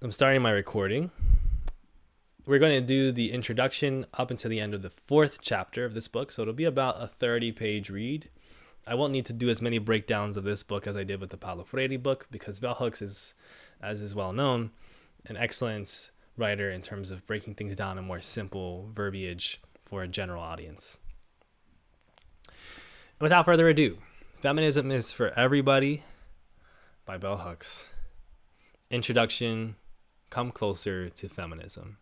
I'm starting my recording. We're going to do the introduction up until the end of the fourth chapter of this book, so it'll be about a 30-page read. I won't need to do as many breakdowns of this book as I did with the Paulo Freire book, because Bell Hooks is, as is well known, an excellent writer in terms of breaking things down in more simple verbiage for a general audience. Without further ado, Feminism is for Everybody by Bell Hooks. Introduction, Come Closer to Feminism.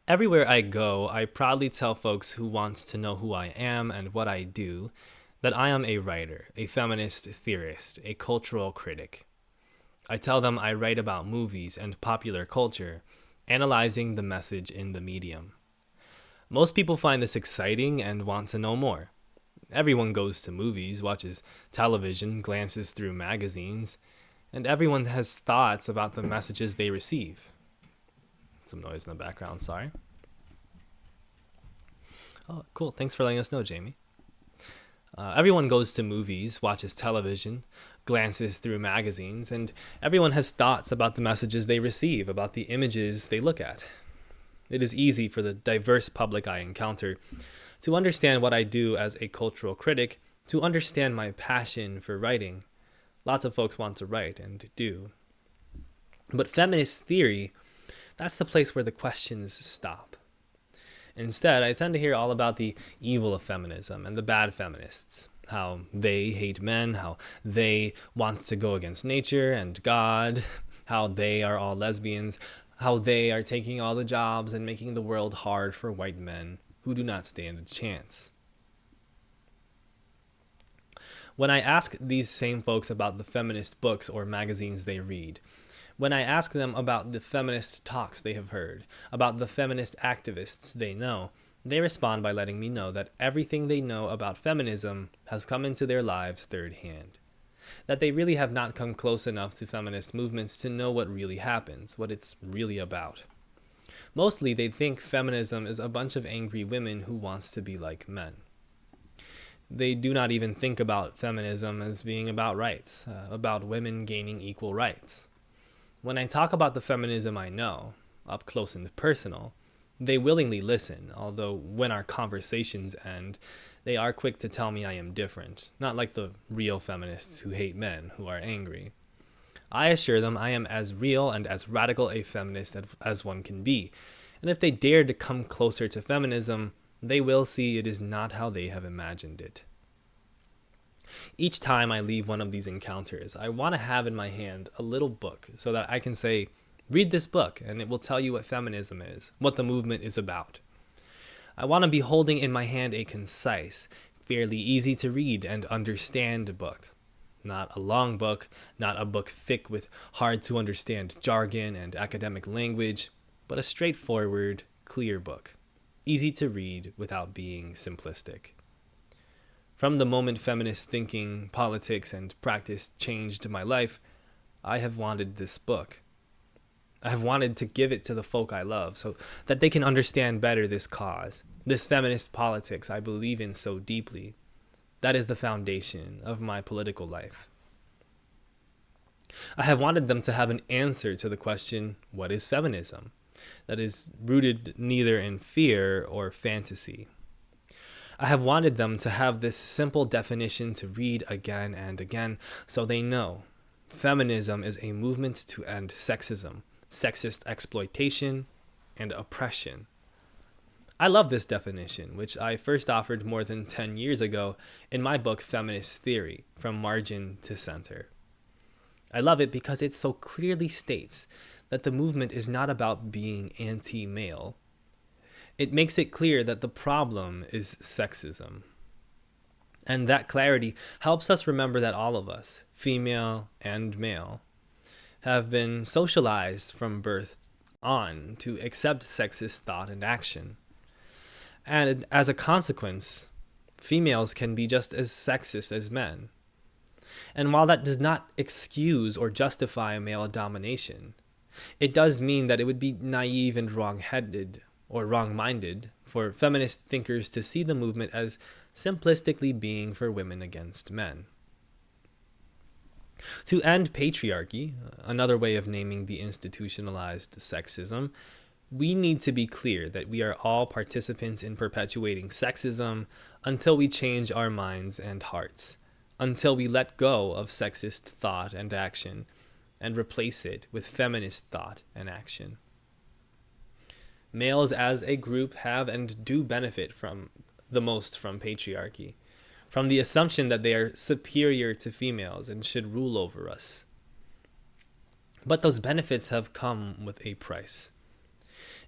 Everywhere I go, I proudly tell folks who wants to know who I am and what I do that I am a writer, a feminist theorist, a cultural critic. I tell them I write about movies and popular culture, analyzing the message in the medium. Most people find this exciting and want to know more. Everyone goes to movies, watches television, glances through magazines, and everyone has thoughts about the messages they receive. Some noise in the background, sorry. Oh, cool. Thanks for letting us know, Jamie. Everyone goes to movies, watches television, glances through magazines, and everyone has thoughts about the messages they receive, about the images they look at. It is easy for the diverse public I encounter to understand what I do as a cultural critic, to understand my passion for writing. Lots of folks want to write and do. But feminist theory, that's the place where the questions stop. Instead, I tend to hear all about the evil of feminism and the bad feminists, how they hate men, how they want to go against nature and God, how they are all lesbians, how they are taking all the jobs and making the world hard for white men who do not stand a chance. When I ask these same folks about the feminist books or magazines they read, when I ask them about the feminist talks they have heard, about the feminist activists they know, they respond by letting me know that everything they know about feminism has come into their lives third hand. That they really have not come close enough to feminist movements to know what really happens, what it's really about. Mostly, they think feminism is a bunch of angry women who wants to be like men. They do not even think about feminism as being about rights, about women gaining equal rights. When I talk about the feminism I know, up close and personal, they willingly listen, although when our conversations end, they are quick to tell me I am different, not like the real feminists who hate men, who are angry. I assure them I am as real and as radical a feminist as one can be, and if they dare to come closer to feminism, they will see it is not how they have imagined it. Each time I leave one of these encounters, I want to have in my hand a little book so that I can say, read this book, and it will tell you what feminism is, what the movement is about. I want to be holding in my hand a concise, fairly easy to read and understand book. Not a long book, not a book thick with hard to understand jargon and academic language, but a straightforward, clear book, easy to read without being simplistic. From the moment feminist thinking, politics, and practice changed my life, I have wanted this book. I have wanted to give it to the folk I love so that they can understand better this cause, this feminist politics I believe in so deeply. That is the foundation of my political life. I have wanted them to have an answer to the question, what is feminism? That is rooted neither in fear or fantasy. I have wanted them to have this simple definition to read again and again so they know feminism is a movement to end sexism, sexist exploitation, and oppression. I love this definition, which I first offered more than 10 years ago in my book Feminist Theory, From Margin to Center. I love it because it so clearly states that the movement is not about being anti-male. It makes it clear that the problem is sexism. And that clarity helps us remember that all of us, female and male, have been socialized from birth on to accept sexist thought and action. And as a consequence, females can be just as sexist as men. And while that does not excuse or justify male domination, it does mean that it would be naive and wrong-headed or wrong-minded for feminist thinkers to see the movement as simplistically being for women against men. To end patriarchy, another way of naming the institutionalized sexism, we need to be clear that we are all participants in perpetuating sexism until we change our minds and hearts, until we let go of sexist thought and action and replace it with feminist thought and action. Males as a group have and do benefit from the most from patriarchy, from the assumption that they are superior to females and should rule over us. But those benefits have come with a price.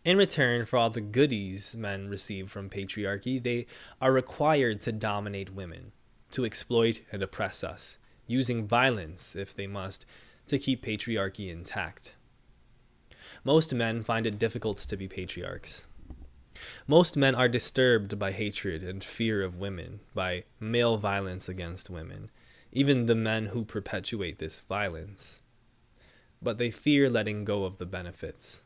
In return for all the goodies men receive from patriarchy, they are required to dominate women, to exploit and oppress us, using violence, if they must, to keep patriarchy intact. Most men find it difficult to be patriarchs. Most men are disturbed by hatred and fear of women, by male violence against women, even the men who perpetuate this violence. But they fear letting go of the benefits.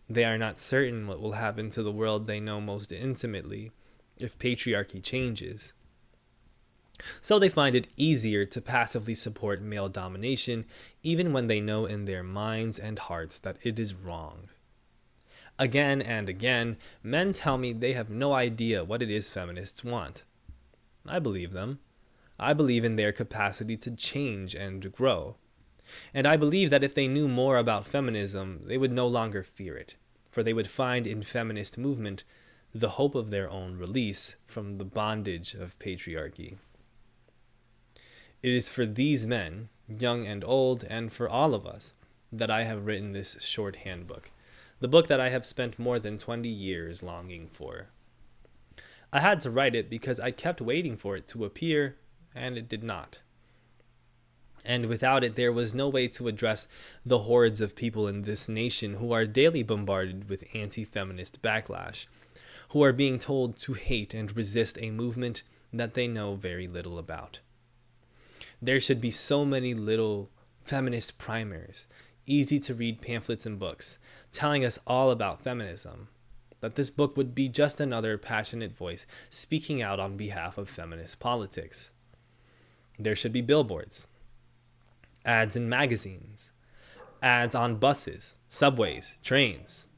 They are not certain what will happen to the world they know most intimately if patriarchy changes. So they find it easier to passively support male domination, even when they know in their minds and hearts that it is wrong. Again and again, men tell me they have no idea what it is feminists want. I believe them. I believe in their capacity to change and grow. And I believe that if they knew more about feminism, they would no longer fear it, for they would find in feminist movement the hope of their own release from the bondage of patriarchy. It is for these men, young and old, and for all of us, that I have written this short handbook, the book that I have spent more than 20 years longing for. I had to write it because I kept waiting for it to appear, and it did not. And without it, there was no way to address the hordes of people in this nation who are daily bombarded with anti-feminist backlash, who are being told to hate and resist a movement that they know very little about. There should be so many little feminist primers, easy-to-read pamphlets and books, telling us all about feminism, that this book would be just another passionate voice speaking out on behalf of feminist politics. There should be billboards, ads in magazines, ads on buses, subways, trains,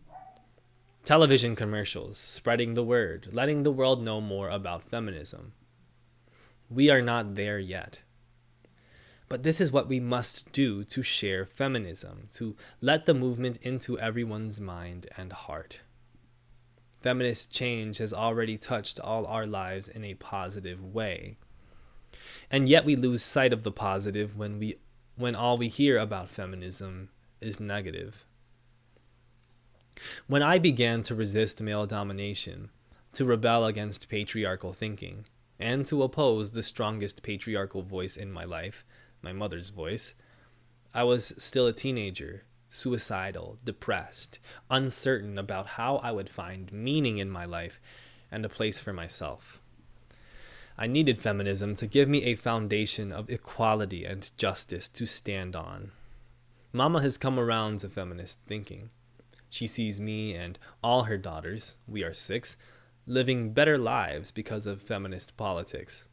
television commercials, spreading the word, letting the world know more about feminism. We are not there yet. But this is what we must do to share feminism, to let the movement into everyone's mind and heart. Feminist change has already touched all our lives in a positive way. And yet we lose sight of the positive when all we hear about feminism is negative. When I began to resist male domination, to rebel against patriarchal thinking, and to oppose the strongest patriarchal voice in my life, my mother's voice, I was still a teenager, suicidal, depressed, uncertain about how I would find meaning in my life and a place for myself. I needed feminism to give me a foundation of equality and justice to stand on. Mama has come around to feminist thinking. She sees me and all her daughters, we are 6, living better lives because of feminist politics.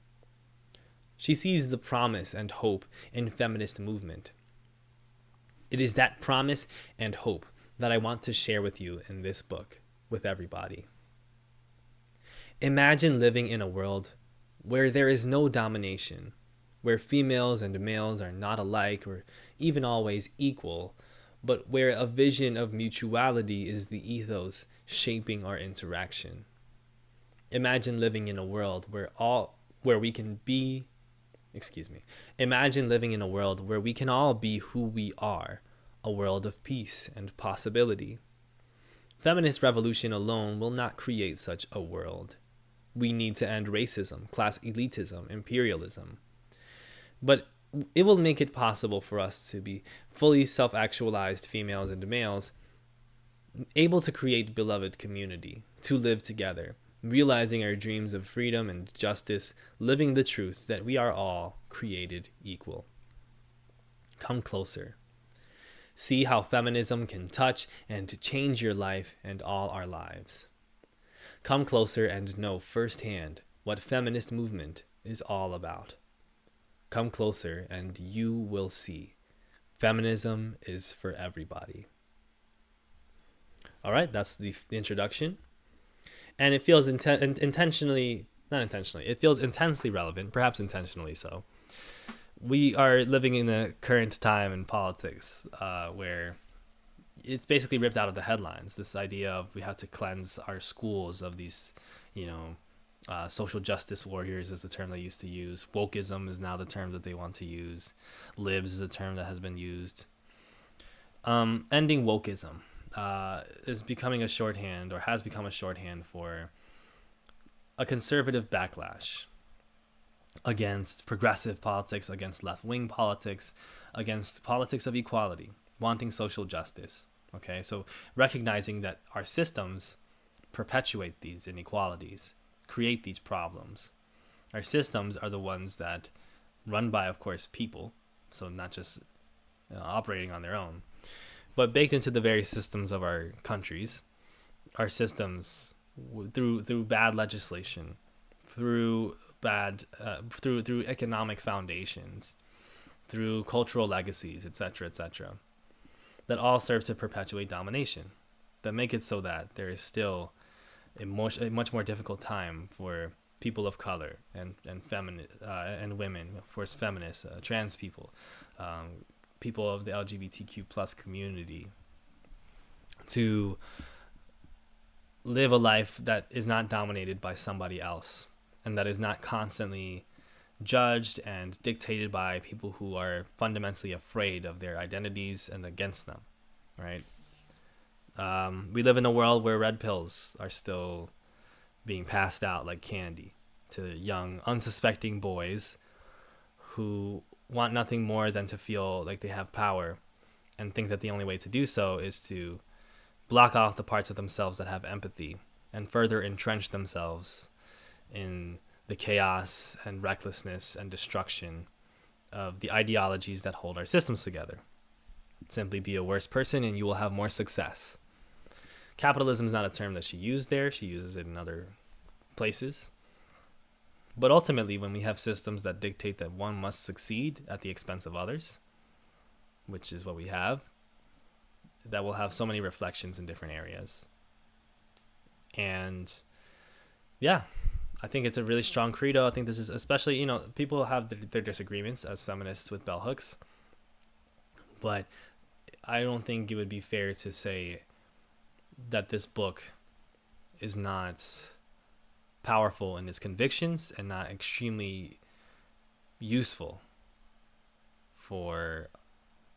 She sees the promise and hope in feminist movement. It is that promise and hope that I want to share with you in this book, with everybody. Imagine living in a world where there is no domination, where females and males are not alike or even always equal, but where a vision of mutuality is the ethos shaping our interaction. Imagine living in a world Imagine living in a world where we can all be who we are, a world of peace and possibility. Feminist revolution alone will not create such a world. We need to end racism, class elitism, imperialism. But it will make it possible for us to be fully self-actualized females and males, able to create beloved community, to live together, realizing our dreams of freedom and justice, living the truth that we are all created equal. Come closer. See how feminism can touch and change your life and all our lives. Come closer and know firsthand what feminist movement is all about. Come closer and you will see. Feminism is for everybody. All right, that's the introduction. And it feels intentionally, not intentionally, it feels intensely relevant, perhaps intentionally so. We are living in a current time in politics where it's basically ripped out of the headlines. This idea of we have to cleanse our schools of these, social justice warriors is the term they used to use. Wokeism is now the term that they want to use. Libs is a term that has been used. Ending wokeism is becoming a shorthand, or has become a shorthand, for a conservative backlash against progressive politics, against left-wing politics, against politics of equality, wanting social justice. Okay, so recognizing that our systems perpetuate these inequalities, create these problems. Our systems are the ones that run by, of course, people, so not just operating on their own, but baked into the very systems of our countries. Our systems, through bad legislation, through through economic foundations, through cultural legacies, etc., that all serve to perpetuate domination, that make it so that there is still a much more difficult time for people of color and and women, of course, feminists, trans people, people of the LGBTQ plus community, to live a life that is not dominated by somebody else, and that is not constantly judged and dictated by people who are fundamentally afraid of their identities and against them, right? We live in a world where red pills are still being passed out like candy to young, unsuspecting boys who want nothing more than to feel like they have power, and think that the only way to do so is to block off the parts of themselves that have empathy and further entrench themselves in the chaos and recklessness and destruction of the ideologies that hold our systems together. Simply be a worse person and you will have more success. Capitalism is not a term that she used there. She uses it in other places. But ultimately, when we have systems that dictate that one must succeed at the expense of others, which is what we have, that will have so many reflections in different areas. And yeah, I think it's a really strong credo. I think this is especially, people have their disagreements as feminists with bell hooks, but I don't think it would be fair to say that this book is not powerful in its convictions and not extremely useful for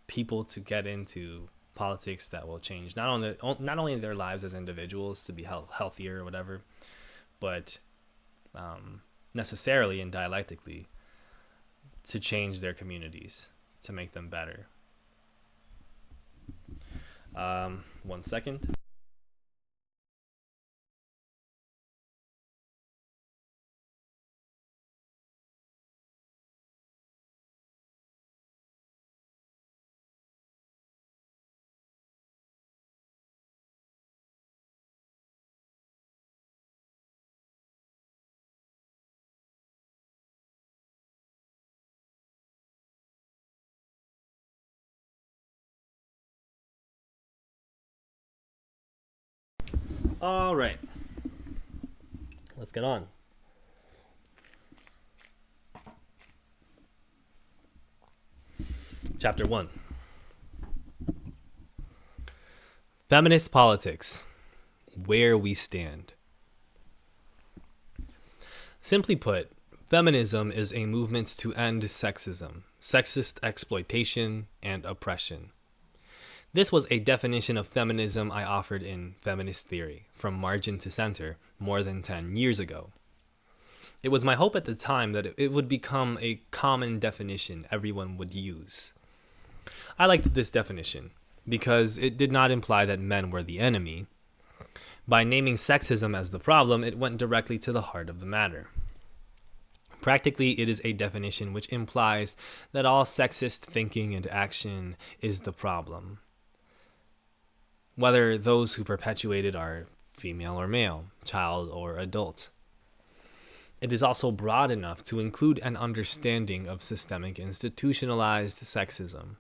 people to get into politics that will change not only their lives as individuals to be healthier or whatever, but necessarily and dialectically to change their communities, to make them better. 1 second. All right, let's get on. Chapter 1. Feminist politics. Where we stand. Simply put, feminism is a movement to end sexism, sexist exploitation, and oppression. This was a definition of feminism I offered in Feminist Theory, From Margin to Center, more than 10 years ago. It was my hope at the time that it would become a common definition everyone would use. I liked this definition because it did not imply that men were the enemy. By naming sexism as the problem, it went directly to the heart of the matter. Practically, it is a definition which implies that all sexist thinking and action is the problem, whether those who perpetuate it are female or male, child or adult. It is also broad enough to include an understanding of systemic institutionalized sexism.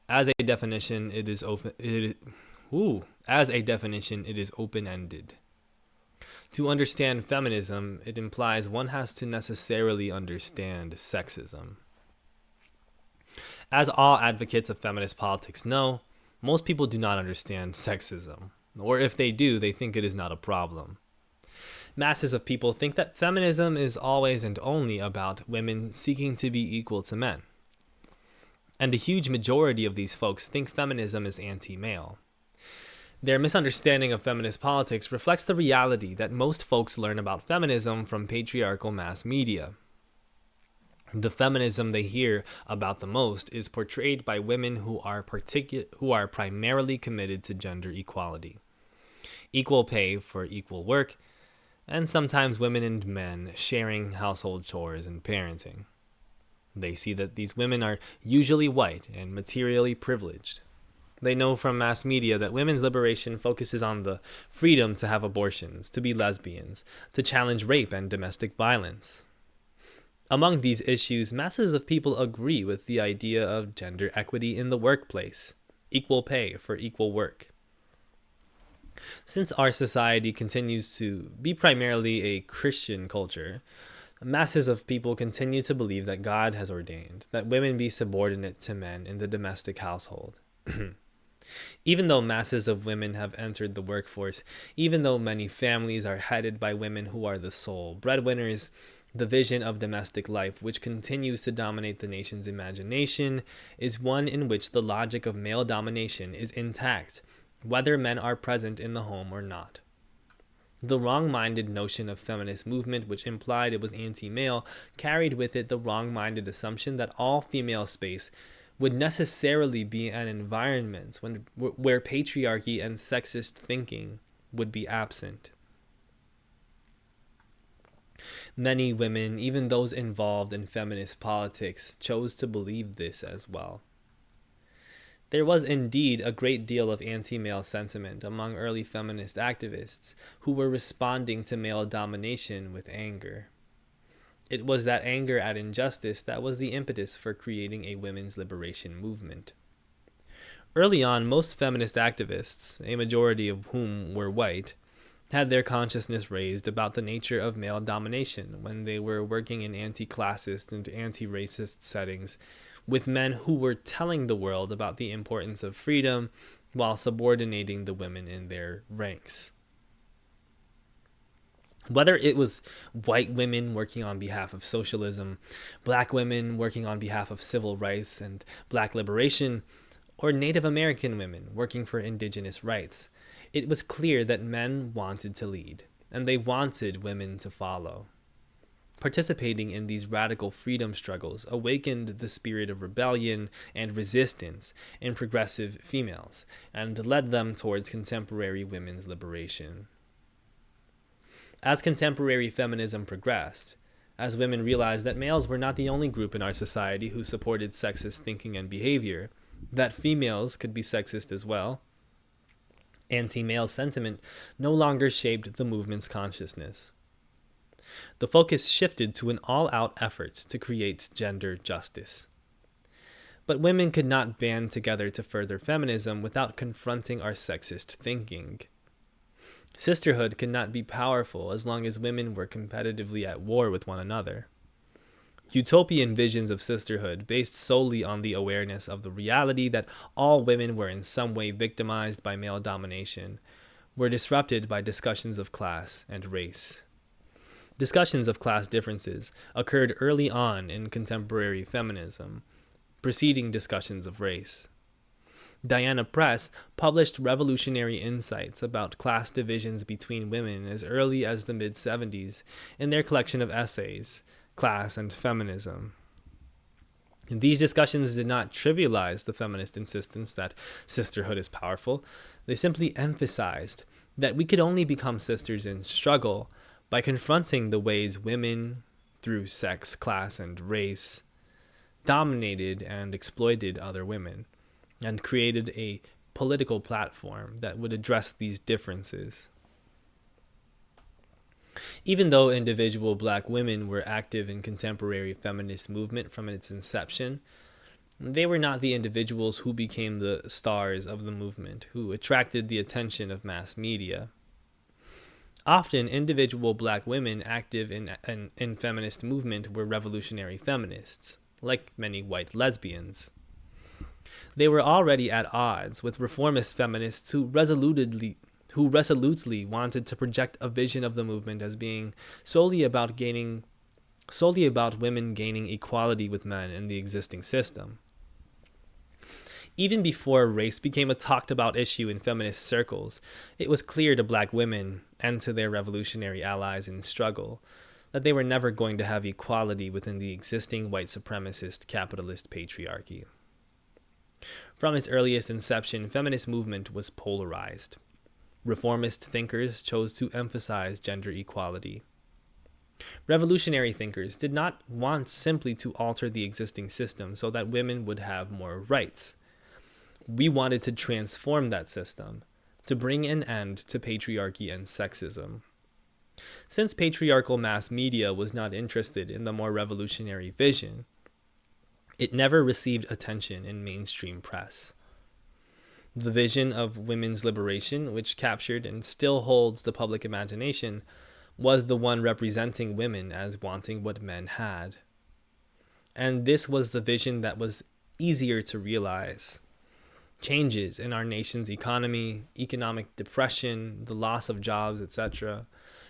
As a definition, it is open-ended. To understand feminism, it implies one has to necessarily understand sexism. As all advocates of feminist politics know, most people do not understand sexism, or if they do, they think it is not a problem. Masses of people think that feminism is always and only about women seeking to be equal to men. And a huge majority of these folks think feminism is anti-male. Their misunderstanding of feminist politics reflects the reality that most folks learn about feminism from patriarchal mass media. The feminism they hear about the most is portrayed by women who are primarily committed to gender equality, equal pay for equal work, and sometimes women and men sharing household chores and parenting. They see that these women are usually white and materially privileged. They know from mass media that women's liberation focuses on the freedom to have abortions, to be lesbians, to challenge rape and domestic violence. Among these issues, masses of people agree with the idea of gender equity in the workplace, equal pay for equal work. Since our society continues to be primarily a Christian culture, masses of people continue to believe that God has ordained that women be subordinate to men in the domestic household. Even though masses of women have entered the workforce, even though many families are headed by women who are the sole breadwinners, the vision of domestic life, which continues to dominate the nation's imagination, is one in which the logic of male domination is intact, whether men are present in the home or not. The wrong-minded notion of feminist movement, which implied it was anti-male, carried with it the wrong-minded assumption that all female space would necessarily be an environment where patriarchy and sexist thinking would be absent. Many women, even those involved in feminist politics, chose to believe this as well. There was indeed a great deal of anti-male sentiment among early feminist activists who were responding to male domination with anger. It was that anger at injustice that was the impetus for creating a women's liberation movement. Early on, most feminist activists, a majority of whom were white, had their consciousness raised about the nature of male domination when they were working in anti-classist and anti-racist settings with men who were telling the world about the importance of freedom while subordinating the women in their ranks. Whether it was white women working on behalf of socialism, black women working on behalf of civil rights and black liberation, or Native American women working for indigenous rights, it was clear that men wanted to lead, and they wanted women to follow. Participating in these radical freedom struggles awakened the spirit of rebellion and resistance in progressive females, and led them towards contemporary women's liberation. As contemporary feminism progressed, as women realized that males were not the only group in our society who supported sexist thinking and behavior, that females could be sexist as well, anti-male sentiment no longer shaped the movement's consciousness. The focus shifted to an all-out effort to create gender justice. But women could not band together to further feminism without confronting our sexist thinking. Sisterhood could not be powerful as long as women were competitively at war with one another. Utopian visions of sisterhood, based solely on the awareness of the reality that all women were in some way victimized by male domination, were disrupted by discussions of class and race. Discussions of class differences occurred early on in contemporary feminism, preceding discussions of race. Diana Press published revolutionary insights about class divisions between women as early as the mid-70s in their collection of essays, Class and Feminism. These discussions did not trivialize the feminist insistence that sisterhood is powerful. They simply emphasized that we could only become sisters in struggle by confronting the ways women, through sex, class, and race, dominated and exploited other women, and created a political platform that would address these differences. Even though individual black women were active in contemporary feminist movement from its inception, they were not the individuals who became the stars of the movement, who attracted the attention of mass media. Often, individual black women active in feminist movement were revolutionary feminists, like many white lesbians. They were already at odds with reformist feminists who resolutely wanted to project a vision of the movement as being solely about women gaining equality with men in the existing system. Even before race became a talked about issue in feminist circles, it was clear to black women and to their revolutionary allies in the struggle that they were never going to have equality within the existing white supremacist capitalist patriarchy. From its earliest inception, feminist movement was polarized. Reformist thinkers chose to emphasize gender equality. Revolutionary thinkers did not want simply to alter the existing system so that women would have more rights. We wanted to transform that system, to bring an end to patriarchy and sexism. Since patriarchal mass media was not interested in the more revolutionary vision, it never received attention in mainstream press. The vision of women's liberation, which captured and still holds the public imagination, was the one representing women as wanting what men had. And this was the vision that was easier to realize. Changes in our nation's economy, economic depression, the loss of jobs, etc.,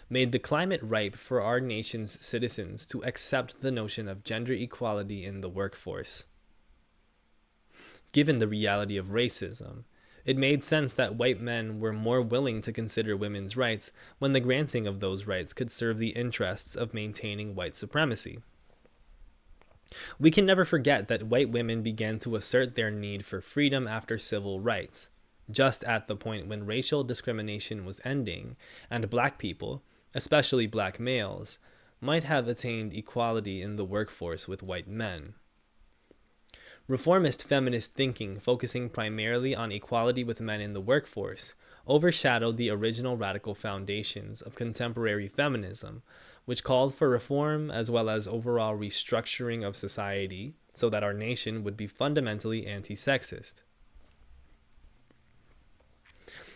made the climate ripe for our nation's citizens to accept the notion of gender equality in the workforce. Given the reality of racism, it made sense that white men were more willing to consider women's rights when the granting of those rights could serve the interests of maintaining white supremacy. We can never forget that white women began to assert their need for freedom after civil rights, just at the point when racial discrimination was ending, and black people, especially black males, might have attained equality in the workforce with white men. Reformist feminist thinking, focusing primarily on equality with men in the workforce, overshadowed the original radical foundations of contemporary feminism, which called for reform as well as overall restructuring of society so that our nation would be fundamentally anti-sexist.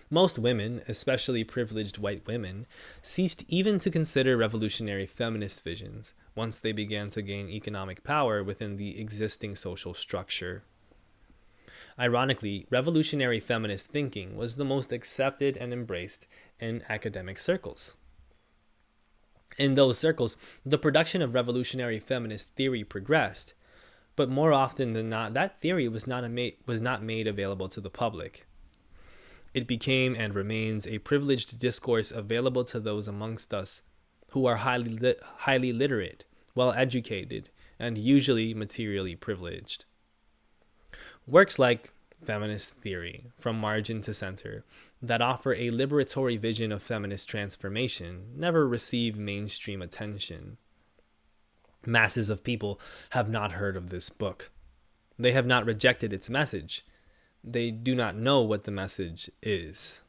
Most women, especially privileged white women, ceased even to consider revolutionary feminist visions once they began to gain economic power within the existing social structure. Ironically, revolutionary feminist thinking was the most accepted and embraced in academic circles. In those circles, the production of revolutionary feminist theory progressed, but more often than not, that theory was not made available to the public. It became and remains a privileged discourse available to those amongst us who are highly literate, well-educated, and usually materially privileged. Works like Feminist Theory, From Margin to Center, that offer a liberatory vision of feminist transformation, never receive mainstream attention. Masses of people have not heard of this book. They have not rejected its message. They do not know what the message is.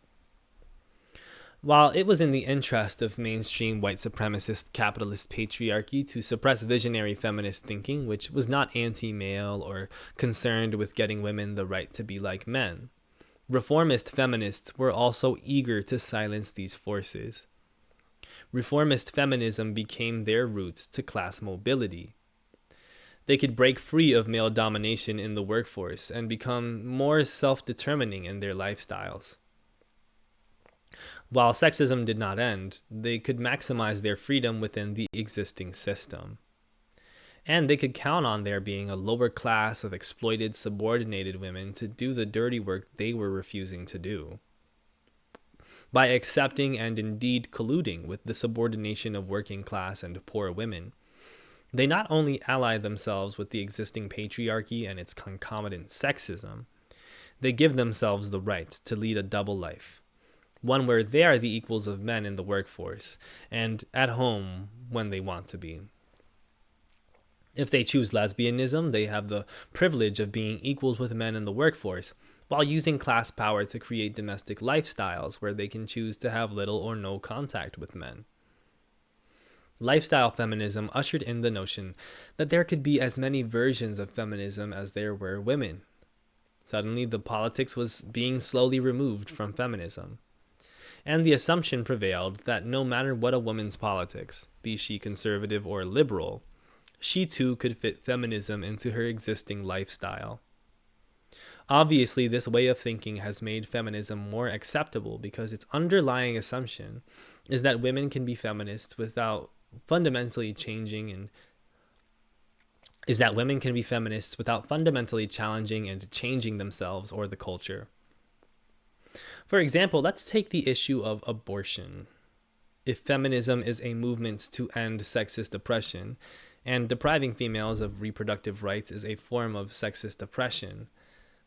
While it was in the interest of mainstream white supremacist capitalist patriarchy to suppress visionary feminist thinking, which was not anti-male or concerned with getting women the right to be like men, reformist feminists were also eager to silence these forces. Reformist feminism became their route to class mobility. They could break free of male domination in the workforce and become more self-determining in their lifestyles. While sexism did not end, they could maximize their freedom within the existing system. And they could count on there being a lower class of exploited, subordinated women to do the dirty work they were refusing to do. By accepting and indeed colluding with the subordination of working class and poor women, they not only ally themselves with the existing patriarchy and its concomitant sexism, they give themselves the right to lead a double life, one where they are the equals of men in the workforce and at home when they want to be. If they choose lesbianism, they have the privilege of being equals with men in the workforce, while using class power to create domestic lifestyles where they can choose to have little or no contact with men. Lifestyle feminism ushered in the notion that there could be as many versions of feminism as there were women. Suddenly, the politics was being slowly removed from feminism. And the assumption prevailed that no matter what a woman's politics, be she conservative or liberal, she too could fit feminism into her existing lifestyle. Obviously, this way of thinking has made feminism more acceptable because its underlying assumption is that women can be feminists without fundamentally changing and is that women can be feminists without fundamentally challenging and changing themselves or the culture. For example, let's take the issue of abortion. If feminism is a movement to end sexist oppression, and depriving females of reproductive rights is a form of sexist oppression,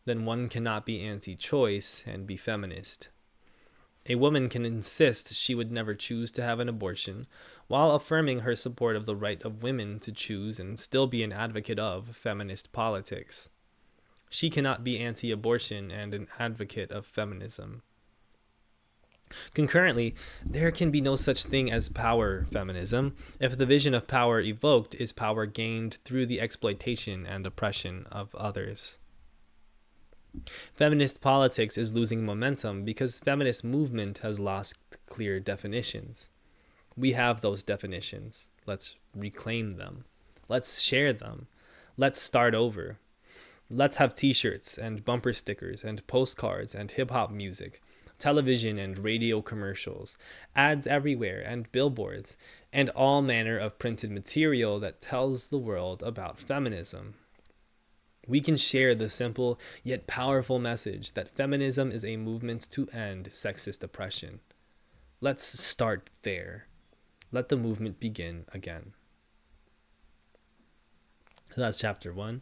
then one cannot be anti-choice and be feminist. A woman can insist she would never choose to have an abortion, while affirming her support of the right of women to choose and still be an advocate of feminist politics. She cannot be anti-abortion and an advocate of feminism. Concurrently, there can be no such thing as power feminism if the vision of power evoked is power gained through the exploitation and oppression of others. Feminist politics is losing momentum because feminist movement has lost clear definitions. We have those definitions. Let's reclaim them. Let's share them. Let's start over. Let's have t-shirts and bumper stickers and postcards and hip-hop music, television and radio commercials, ads everywhere and billboards, and all manner of printed material that tells the world about feminism. We can share the simple yet powerful message that feminism is a movement to end sexist oppression. Let's start there. Let the movement begin again. So that's chapter 1.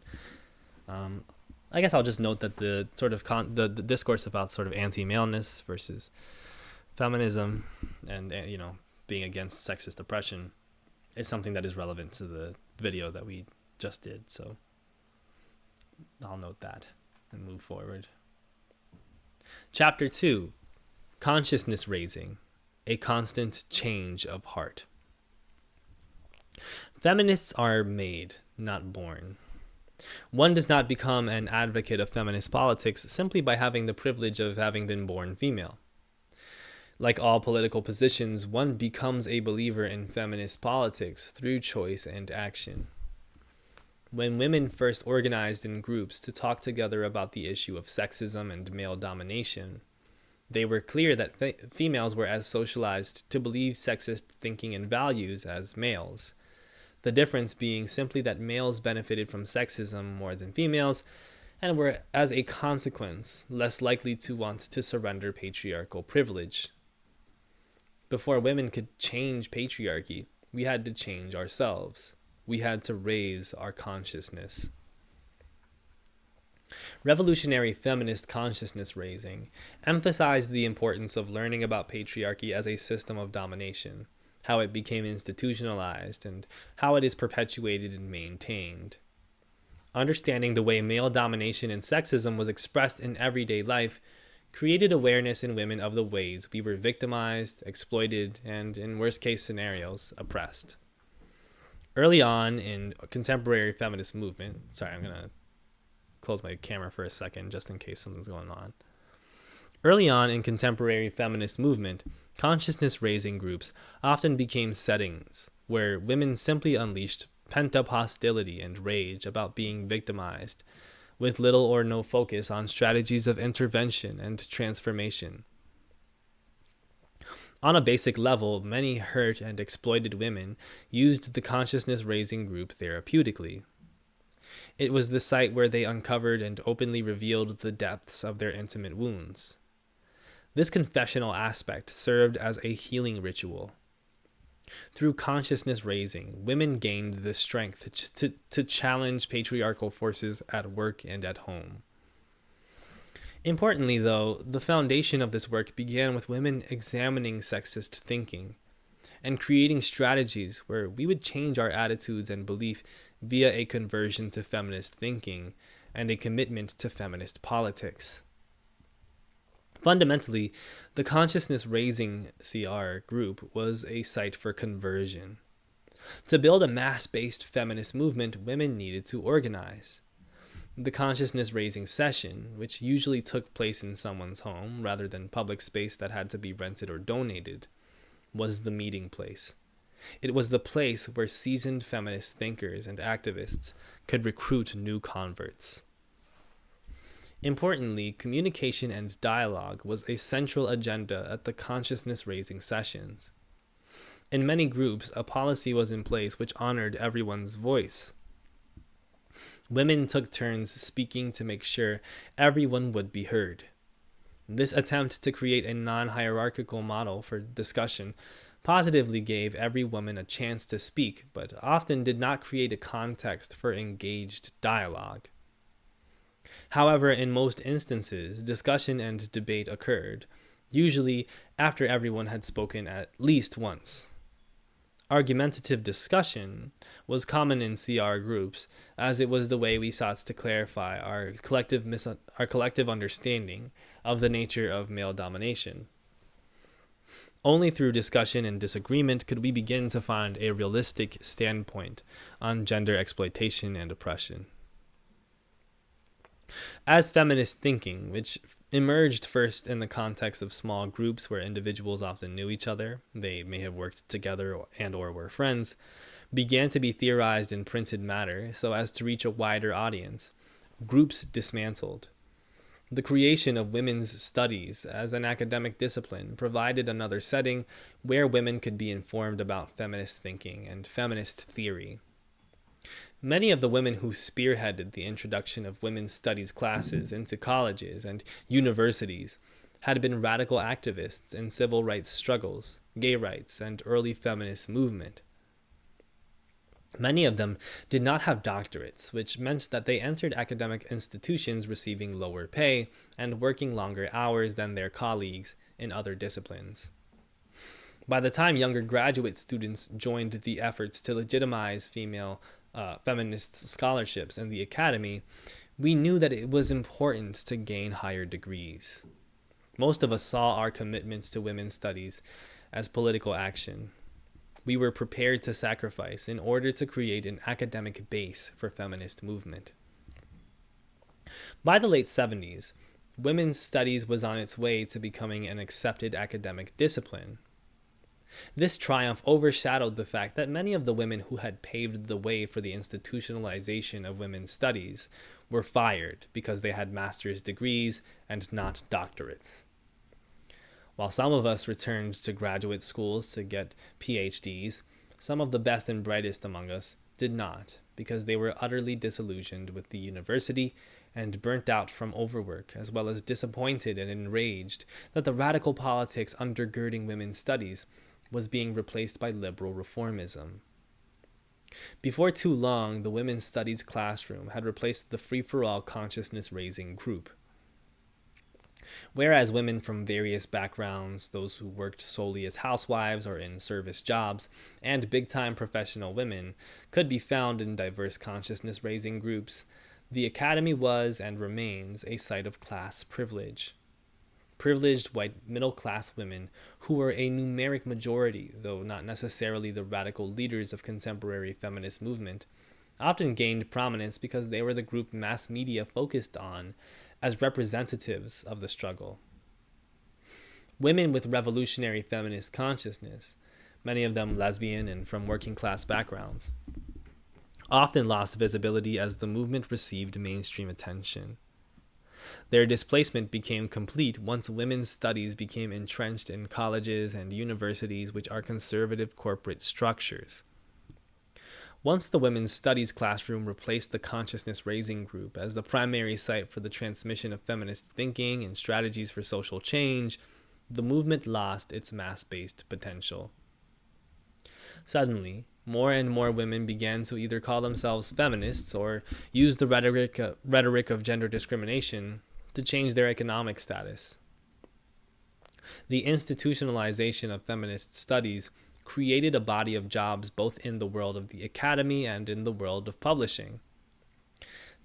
I guess I'll just note that the sort of the discourse about sort of anti-maleness versus feminism and being against sexist oppression is something that is relevant to the video that we just did. So I'll note that and move forward. Chapter 2, Consciousness Raising, a Constant Change of Heart. Feminists are made, not born. One does not become an advocate of feminist politics simply by having the privilege of having been born female. Like all political positions, one becomes a believer in feminist politics through choice and action. When women first organized in groups to talk together about the issue of sexism and male domination, they were clear that females were as socialized to believe sexist thinking and values as males. The difference being simply that males benefited from sexism more than females and were, as a consequence, less likely to want to surrender patriarchal privilege. Before women could change patriarchy, we had to change ourselves. We had to raise our consciousness. Revolutionary feminist consciousness raising emphasized the importance of learning about patriarchy as a system of domination, how it became institutionalized, and how it is perpetuated and maintained. Understanding the way male domination and sexism was expressed in everyday life created awareness in women of the ways we were victimized, exploited, and, in worst-case scenarios, oppressed. Early on in contemporary feminist movement, I'm going to close my camera for a second just in case something's going on. Early on in contemporary feminist movement, consciousness-raising groups often became settings where women simply unleashed pent-up hostility and rage about being victimized, with little or no focus on strategies of intervention and transformation. On a basic level, many hurt and exploited women used the consciousness-raising group therapeutically. It was the site where they uncovered and openly revealed the depths of their intimate wounds. This confessional aspect served as a healing ritual. Through consciousness raising, women gained the strength to challenge patriarchal forces at work and at home. Importantly, though, the foundation of this work began with women examining sexist thinking and creating strategies where we would change our attitudes and belief via a conversion to feminist thinking and a commitment to feminist politics. Fundamentally, the consciousness-raising CR group was a site for conversion. To build a mass-based feminist movement, women needed to organize. The consciousness raising session, which usually took place in someone's home rather than public space that had to be rented or donated, was the meeting place. It was the place where seasoned feminist thinkers and activists could recruit new converts. Importantly, communication and dialogue was a central agenda at the consciousness raising sessions. In many groups, a policy was in place which honored everyone's voice. Women took turns speaking to make sure everyone would be heard. This attempt to create a non-hierarchical model for discussion positively gave every woman a chance to speak, but often did not create a context for engaged dialogue. However, in most instances, discussion and debate occurred, usually after everyone had spoken at least once. Argumentative discussion was common in CR groups, as it was the way we sought to clarify our collective understanding of the nature of male domination. Only through discussion and disagreement could we begin to find a realistic standpoint on gender exploitation and oppression. As feminist thinking, which emerged first in the context of small groups where individuals often knew each other, they may have worked together and/or were friends, began to be theorized in printed matter so as to reach a wider audience, groups dismantled. The creation of women's studies as an academic discipline provided another setting where women could be informed about feminist thinking and feminist theory. Many of the women who spearheaded the introduction of women's studies classes into colleges and universities had been radical activists in civil rights struggles, gay rights, and early feminist movement. Many of them did not have doctorates, which meant that they entered academic institutions receiving lower pay and working longer hours than their colleagues in other disciplines. By the time younger graduate students joined the efforts to legitimize female feminist scholarships in the academy, we knew that it was important to gain higher degrees. Most of us saw our commitments to women's studies as political action. We were prepared to sacrifice in order to create an academic base for feminist movement. By the late 70s, women's studies was on its way to becoming an accepted academic discipline. This triumph overshadowed the fact that many of the women who had paved the way for the institutionalization of women's studies were fired because they had master's degrees and not doctorates. While some of us returned to graduate schools to get PhDs, some of the best and brightest among us did not, because they were utterly disillusioned with the university and burnt out from overwork, as well as disappointed and enraged that the radical politics undergirding women's studies was being replaced by liberal reformism. Before too long, the women's studies classroom had replaced the free-for-all consciousness-raising group. Whereas women from various backgrounds, those who worked solely as housewives or in service jobs, and big-time professional women could be found in diverse consciousness-raising groups, the academy was and remains a site of class privilege. Privileged white middle-class women, who were a numeric majority, though not necessarily the radical leaders of contemporary feminist movement, often gained prominence because they were the group mass media focused on as representatives of the struggle. Women with revolutionary feminist consciousness, many of them lesbian and from working-class backgrounds, often lost visibility as the movement received mainstream attention. Their displacement became complete once women's studies became entrenched in colleges and universities, which are conservative corporate structures. Once the women's studies classroom replaced the consciousness-raising group as the primary site for the transmission of feminist thinking and strategies for social change, the movement lost its mass-based potential. Suddenly, more and more women began to either call themselves feminists or use the rhetoric of gender discrimination to change their economic status. The institutionalization of feminist studies created a body of jobs both in the world of the academy and in the world of publishing.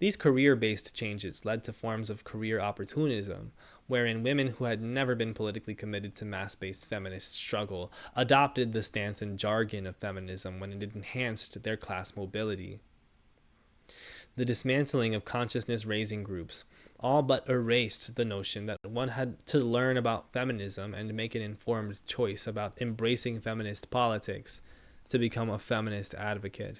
These career-based changes led to forms of career opportunism, wherein women who had never been politically committed to mass-based feminist struggle adopted the stance and jargon of feminism when it enhanced their class mobility. The dismantling of consciousness-raising groups all but erased the notion that one had to learn about feminism and make an informed choice about embracing feminist politics to become a feminist advocate.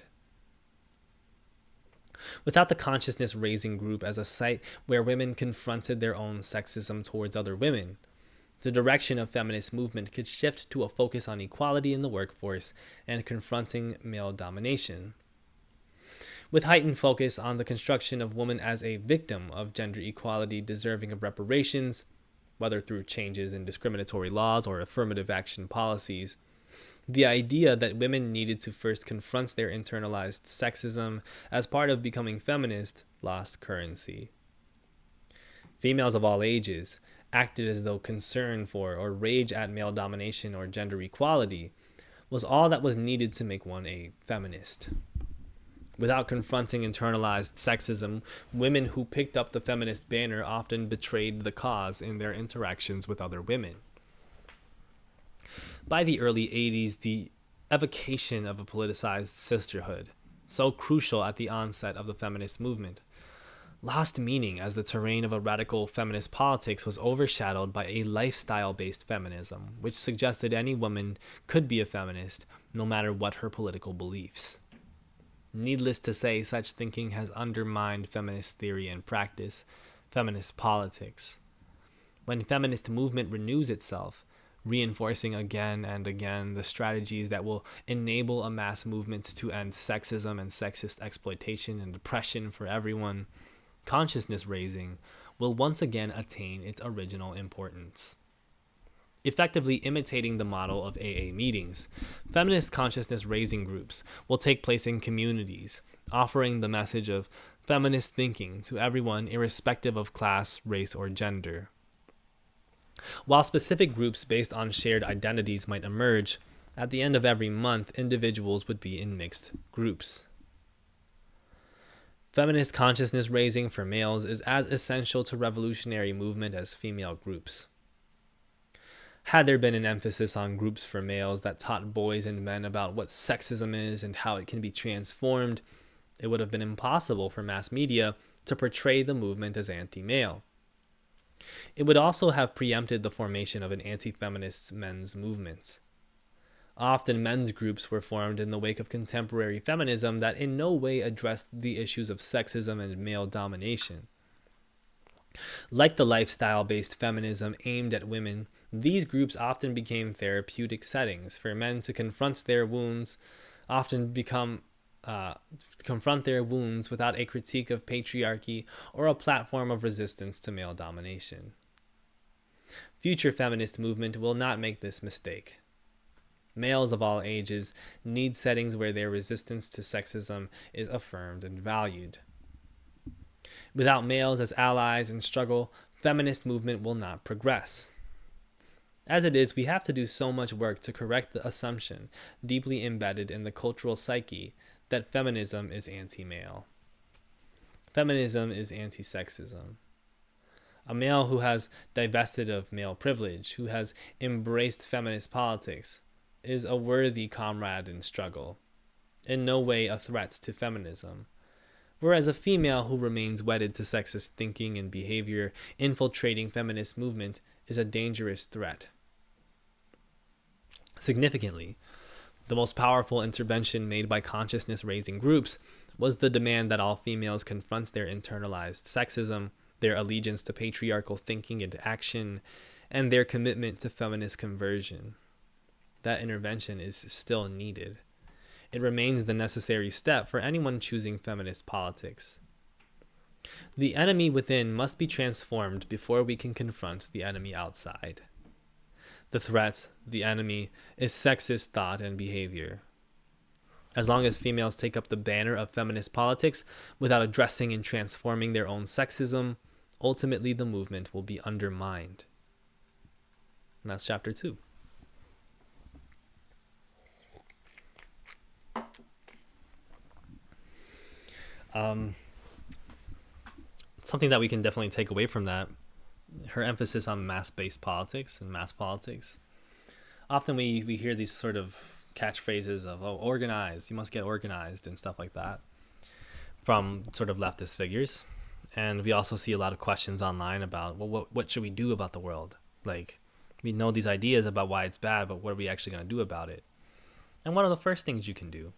Without the consciousness raising group as a site where women confronted their own sexism towards other women, the direction of feminist movement could shift to a focus on equality in the workforce and confronting male domination. With heightened focus on the construction of woman as a victim of gender equality deserving of reparations, whether through changes in discriminatory laws or affirmative action policies, the idea that women needed to first confront their internalized sexism as part of becoming feminist lost currency. Females of all ages acted as though concern for or rage at male domination or gender equality was all that was needed to make one a feminist. Without confronting internalized sexism, women who picked up the feminist banner often betrayed the cause in their interactions with other women. By the early 80s, the evocation of a politicized sisterhood, so crucial at the onset of the feminist movement, lost meaning as the terrain of a radical feminist politics was overshadowed by a lifestyle-based feminism, which suggested any woman could be a feminist no matter what her political beliefs. Needless to say, such thinking has undermined feminist theory and practice, feminist politics. When feminist movement renews itself, reinforcing again and again the strategies that will enable a mass movement to end sexism and sexist exploitation and oppression for everyone, consciousness raising will once again attain its original importance. Effectively imitating the model of AA meetings, feminist consciousness raising groups will take place in communities, offering the message of feminist thinking to everyone irrespective of class, race, or gender. While specific groups based on shared identities might emerge, at the end of every month, individuals would be in mixed groups. Feminist consciousness raising for males is as essential to revolutionary movement as female groups. Had there been an emphasis on groups for males that taught boys and men about what sexism is and how it can be transformed, it would have been impossible for mass media to portray the movement as anti-male. It would also have preempted the formation of an anti-feminist men's movement. Often men's groups were formed in the wake of contemporary feminism that in no way addressed the issues of sexism and male domination. Like the lifestyle-based feminism aimed at women, these groups often became therapeutic settings for men to confront their wounds, confront their wounds without a critique of patriarchy or a platform of resistance to male domination. Future feminist movement will not make this mistake. Males of all ages need settings where their resistance to sexism is affirmed and valued. Without males as allies in struggle, feminist movement will not progress. As it is, we have to do so much work to correct the assumption deeply embedded in the cultural psyche that feminism is anti-male. Feminism is anti-sexism. A male who has divested of male privilege, who has embraced feminist politics, is a worthy comrade in struggle, in no way a threat to feminism. Whereas a female who remains wedded to sexist thinking and behavior infiltrating feminist movement is a dangerous threat. Significantly, the most powerful intervention made by consciousness-raising groups was the demand that all females confront their internalized sexism, their allegiance to patriarchal thinking and action, and their commitment to feminist conversion. That intervention is still needed. It remains the necessary step for anyone choosing feminist politics. The enemy within must be transformed before we can confront the enemy outside. The threat, the enemy, is sexist thought and behavior. As long as females take up the banner of feminist politics without addressing and transforming their own sexism, ultimately the movement will be undermined. And that's chapter 2. Something that we can definitely take away from that, her emphasis on mass-based politics and mass politics. Often we hear these sort of catchphrases of, oh, organized, you must get organized and stuff like that from sort of leftist figures. And we also see a lot of questions online about, well, what should we do about the world? Like, we know these ideas about why it's bad, but what are we actually going to do about it? And one of the first things you can do,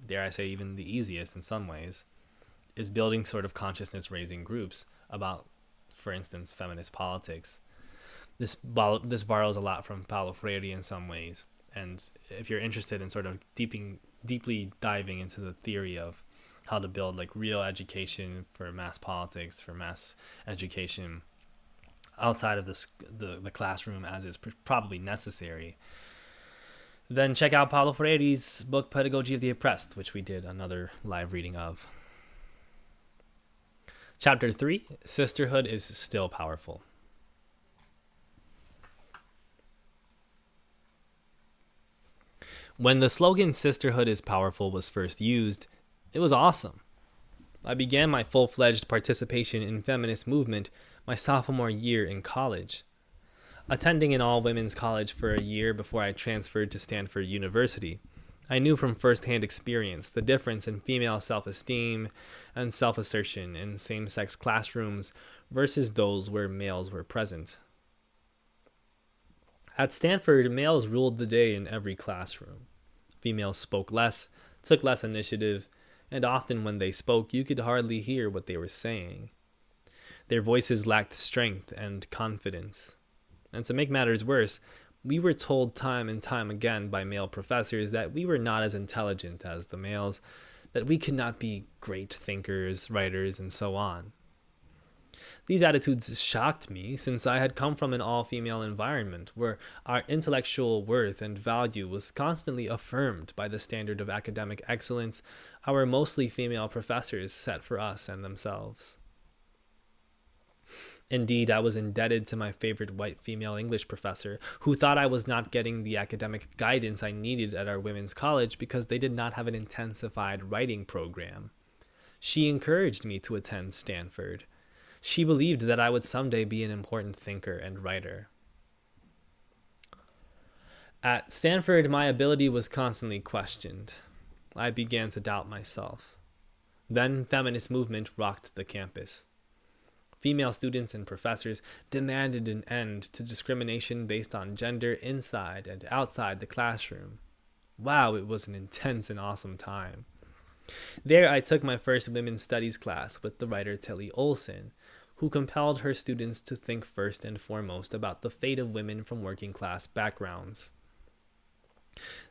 dare I say even the easiest in some ways, is building sort of consciousness raising groups about, for instance, feminist politics. This borrows a lot from Paulo Freire in some ways. And if you're interested in sort of deeply diving into the theory of how to build like real education for mass politics, for mass education outside of the classroom as is probably necessary, then check out Paulo Freire's book Pedagogy of the Oppressed, which we did another live reading of. Chapter 3, Sisterhood is Still Powerful. When the slogan Sisterhood is Powerful was first used, it was awesome. I began my full-fledged participation in feminist movement my sophomore year in college. Attending an all-women's college for a year before I transferred to Stanford University, I knew from first-hand experience the difference in female self-esteem and self-assertion in same-sex classrooms versus those where males were present. At Stanford, males ruled the day in every classroom. Females spoke less, took less initiative, and often when they spoke, you could hardly hear what they were saying. Their voices lacked strength and confidence. And to make matters worse, we were told time and time again by male professors that we were not as intelligent as the males, that we could not be great thinkers, writers, and so on. These attitudes shocked me since I had come from an all-female environment where our intellectual worth and value was constantly affirmed by the standard of academic excellence our mostly female professors set for us and themselves. Indeed, I was indebted to my favorite white female English professor, who thought I was not getting the academic guidance I needed at our women's college because they did not have an intensified writing program. She encouraged me to attend Stanford. She believed that I would someday be an important thinker and writer. At Stanford, my ability was constantly questioned. I began to doubt myself. Then feminist movement rocked the campus. Female students and professors demanded an end to discrimination based on gender inside and outside the classroom. Wow, it was an intense and awesome time. There I took my first women's studies class with the writer Tilly Olson, who compelled her students to think first and foremost about the fate of women from working class backgrounds.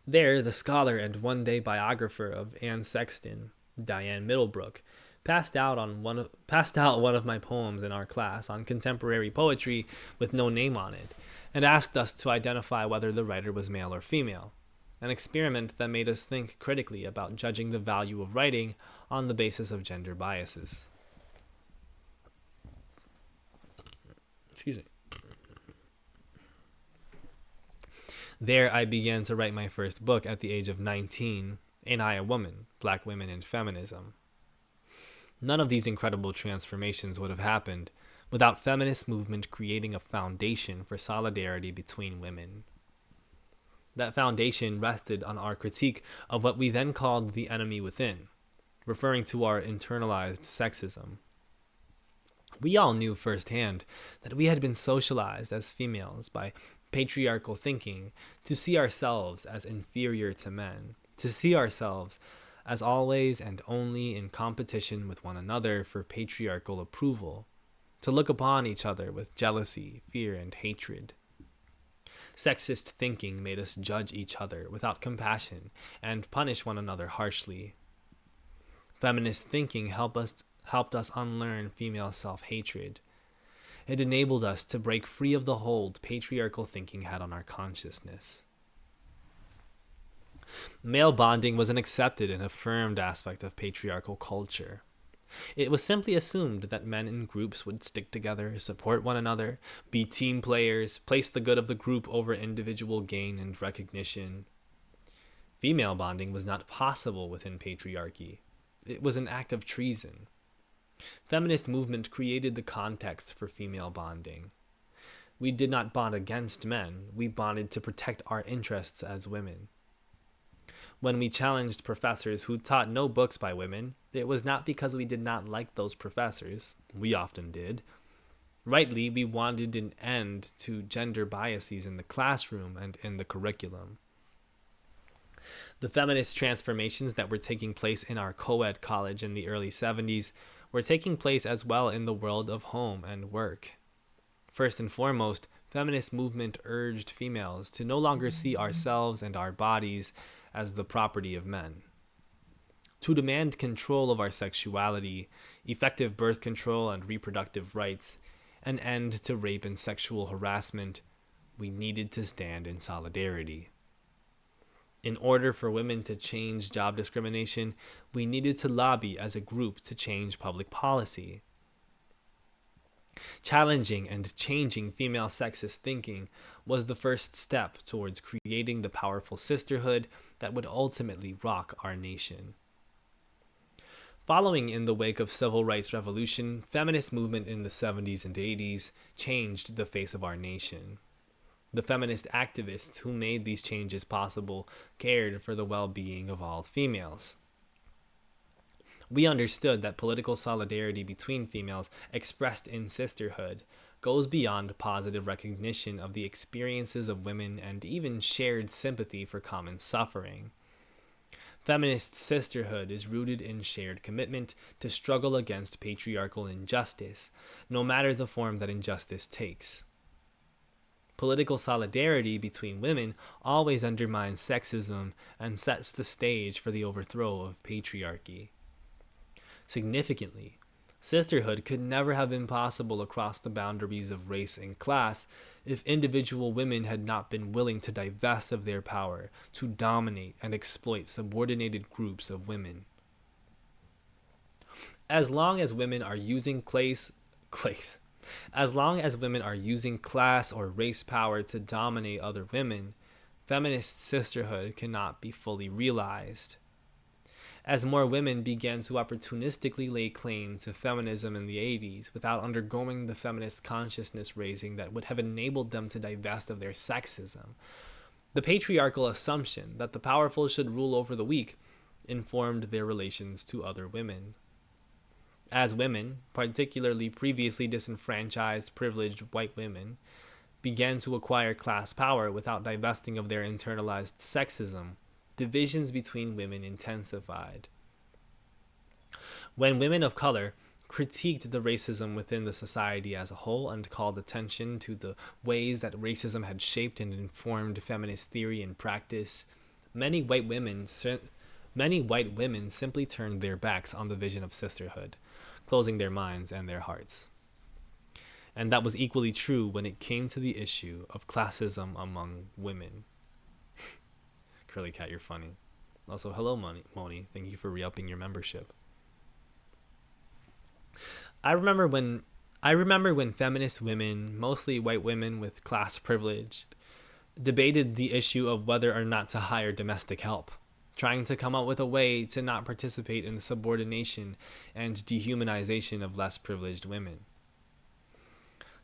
There, the scholar and one-day biographer of Anne Sexton, Diane Middlebrook, passed out one of my poems in our class on contemporary poetry with no name on it, and asked us to identify whether the writer was male or female, an experiment that made us think critically about judging the value of writing on the basis of gender biases. Excuse me. There I began to write my first book at the age of 19, Ain't I a Woman? Black Women and Feminism. None of these incredible transformations would have happened without feminist movement creating a foundation for solidarity between women. That foundation rested on our critique of what we then called the enemy within, referring to our internalized sexism. We all knew firsthand that we had been socialized as females by patriarchal thinking to see ourselves as inferior to men, to see ourselves as always and only in competition with one another for patriarchal approval, to look upon each other with jealousy, fear, and hatred. Sexist thinking made us judge each other without compassion and punish one another harshly. Feminist thinking helped us unlearn female self-hatred. It enabled us to break free of the hold patriarchal thinking had on our consciousness. Male bonding was an accepted and affirmed aspect of patriarchal culture. It was simply assumed that men in groups would stick together, support one another, be team players, place the good of the group over individual gain and recognition. Female bonding was not possible within patriarchy. It was an act of treason. Feminist movement created the context for female bonding. We did not bond against men, we bonded to protect our interests as women. When we challenged professors who taught no books by women, it was not because we did not like those professors. We often did. Rightly, we wanted an end to gender biases in the classroom and in the curriculum. The feminist transformations that were taking place in our co-ed college in the early 70s were taking place as well in the world of home and work. First and foremost, feminist movement urged females to no longer see ourselves and our bodies as the property of men. To demand control of our sexuality, effective birth control and reproductive rights, an end to rape and sexual harassment, we needed to stand in solidarity. In order for women to change job discrimination, we needed to lobby as a group to change public policy. Challenging and changing female sexist thinking was the first step towards creating the powerful sisterhood that would ultimately rock our nation. Following in the wake of civil rights revolution, feminist movement in the 70s and 80s changed the face of our nation. The feminist activists who made these changes possible cared for the well-being of all females. We understood that political solidarity between females expressed in sisterhood goes beyond positive recognition of the experiences of women and even shared sympathy for common suffering. Feminist sisterhood is rooted in shared commitment to struggle against patriarchal injustice, no matter the form that injustice takes. Political solidarity between women always undermines sexism and sets the stage for the overthrow of patriarchy. Significantly, sisterhood could never have been possible across the boundaries of race and class if individual women had not been willing to divest of their power to dominate and exploit subordinated groups of women. As long as women are using class or race power to dominate other women, feminist sisterhood cannot be fully realized. As more women began to opportunistically lay claim to feminism in the 80s without undergoing the feminist consciousness raising that would have enabled them to divest of their sexism, the patriarchal assumption that the powerful should rule over the weak informed their relations to other women. As women, particularly previously disenfranchised, privileged white women, began to acquire class power without divesting of their internalized sexism, divisions between women intensified. When women of color critiqued the racism within the society as a whole and called attention to the ways that racism had shaped and informed feminist theory and practice, many white women simply turned their backs on the vision of sisterhood, closing their minds and their hearts. And that was equally true when it came to the issue of classism among women. Curly Cat, you're funny. Also, hello, Moni. Thank you for re-upping your membership. I remember when feminist women, mostly white women with class privilege, debated the issue of whether or not to hire domestic help, trying to come up with a way to not participate in the subordination and dehumanization of less privileged women.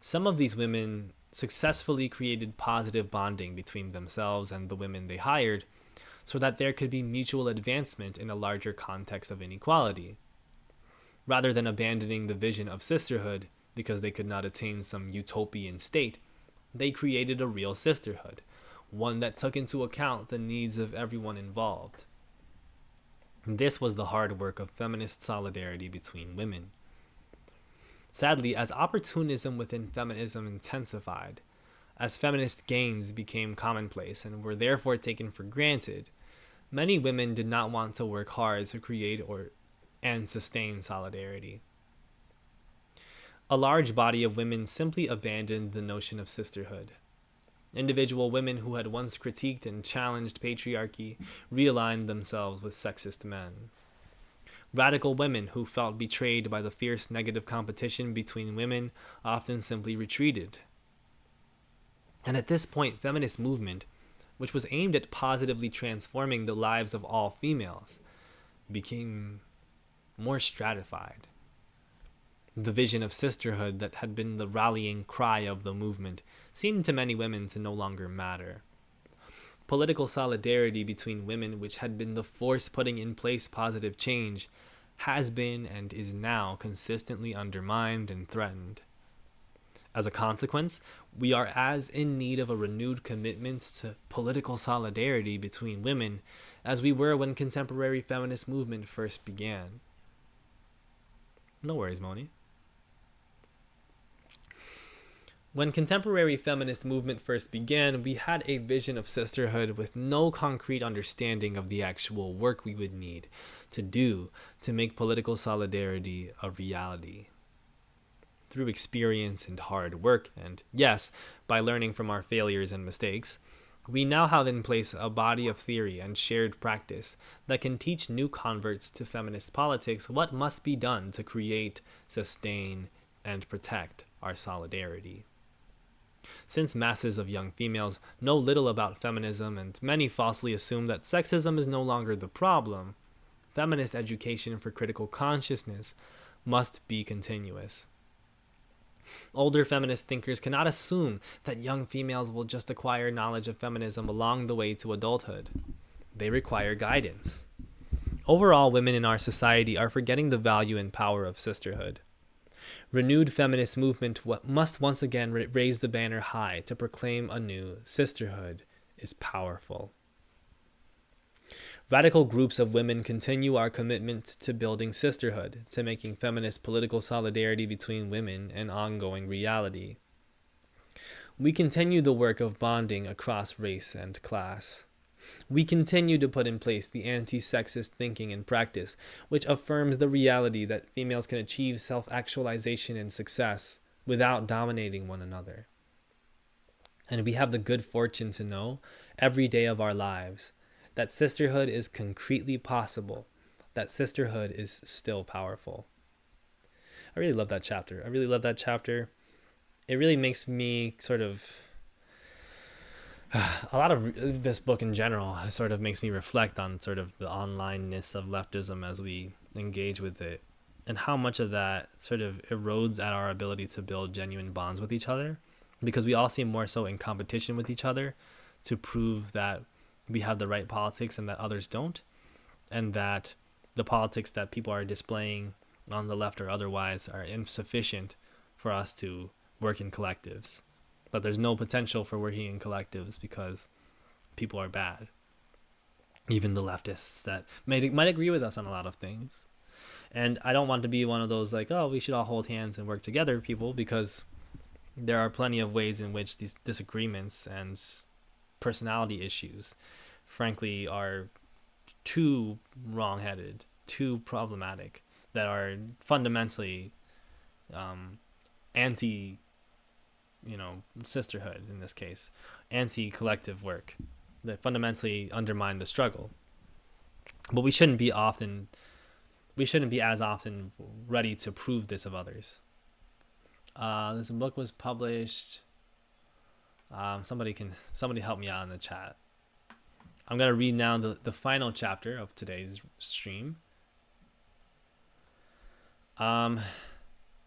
Some of these women successfully created positive bonding between themselves and the women they hired so that there could be mutual advancement in a larger context of inequality. Rather than abandoning the vision of sisterhood because they could not attain some utopian state, they created a real sisterhood, one that took into account the needs of everyone involved. This was the hard work of feminist solidarity between women. Sadly, as opportunism within feminism intensified, as feminist gains became commonplace and were therefore taken for granted, many women did not want to work hard to create and sustain solidarity. A large body of women simply abandoned the notion of sisterhood. Individual women who had once critiqued and challenged patriarchy realigned themselves with sexist men. Radical women who felt betrayed by the fierce negative competition between women often simply retreated. And at this point, feminist movement, which was aimed at positively transforming the lives of all females, became more stratified. The vision of sisterhood that had been the rallying cry of the movement seemed to many women to no longer matter. Political solidarity between women, which had been the force putting in place positive change, has been and is now consistently undermined and threatened. As a consequence, we are as in need of a renewed commitment to political solidarity between women as we were when contemporary feminist movement first began. No worries, Moni. When contemporary feminist movement first began, we had a vision of sisterhood with no concrete understanding of the actual work we would need to do to make political solidarity a reality. Through experience and hard work, and yes, by learning from our failures and mistakes, we now have in place a body of theory and shared practice that can teach new converts to feminist politics what must be done to create, sustain, and protect our solidarity. Since masses of young females know little about feminism and many falsely assume that sexism is no longer the problem, feminist education for critical consciousness must be continuous. Older feminist thinkers cannot assume that young females will just acquire knowledge of feminism along the way to adulthood. They require guidance. Overall, women in our society are forgetting the value and power of sisterhood. Renewed feminist movement must once again raise the banner high to proclaim anew sisterhood is powerful. Radical groups of women continue our commitment to building sisterhood, to making feminist political solidarity between women an ongoing reality. We continue the work of bonding across race and class. We continue to put in place the anti-sexist thinking and practice, which affirms the reality that females can achieve self-actualization and success without dominating one another. And we have the good fortune to know, every day of our lives, that sisterhood is concretely possible, that sisterhood is still powerful. I really love that chapter. It really makes me sort of a lot of this book in general sort of makes me reflect on sort of the onlineness of leftism as we engage with it, and how much of that sort of erodes at our ability to build genuine bonds with each other, because we all seem more so in competition with each other to prove that we have the right politics and that others don't, and that the politics that people are displaying on the left or otherwise are insufficient for us to work in collectives. That there's no potential for working in collectives because people are bad. Even the leftists that might agree with us on a lot of things. And I don't want to be one of those like, oh, we should all hold hands and work together people, because there are plenty of ways in which these disagreements and personality issues, frankly, are too wrong-headed, too problematic, that are fundamentally anti sisterhood in this case, anti-collective work, that fundamentally undermine the struggle. But we shouldn't be as often ready to prove this of others. This book was published. Somebody help me out in the chat. I'm gonna read now the final chapter of today's stream.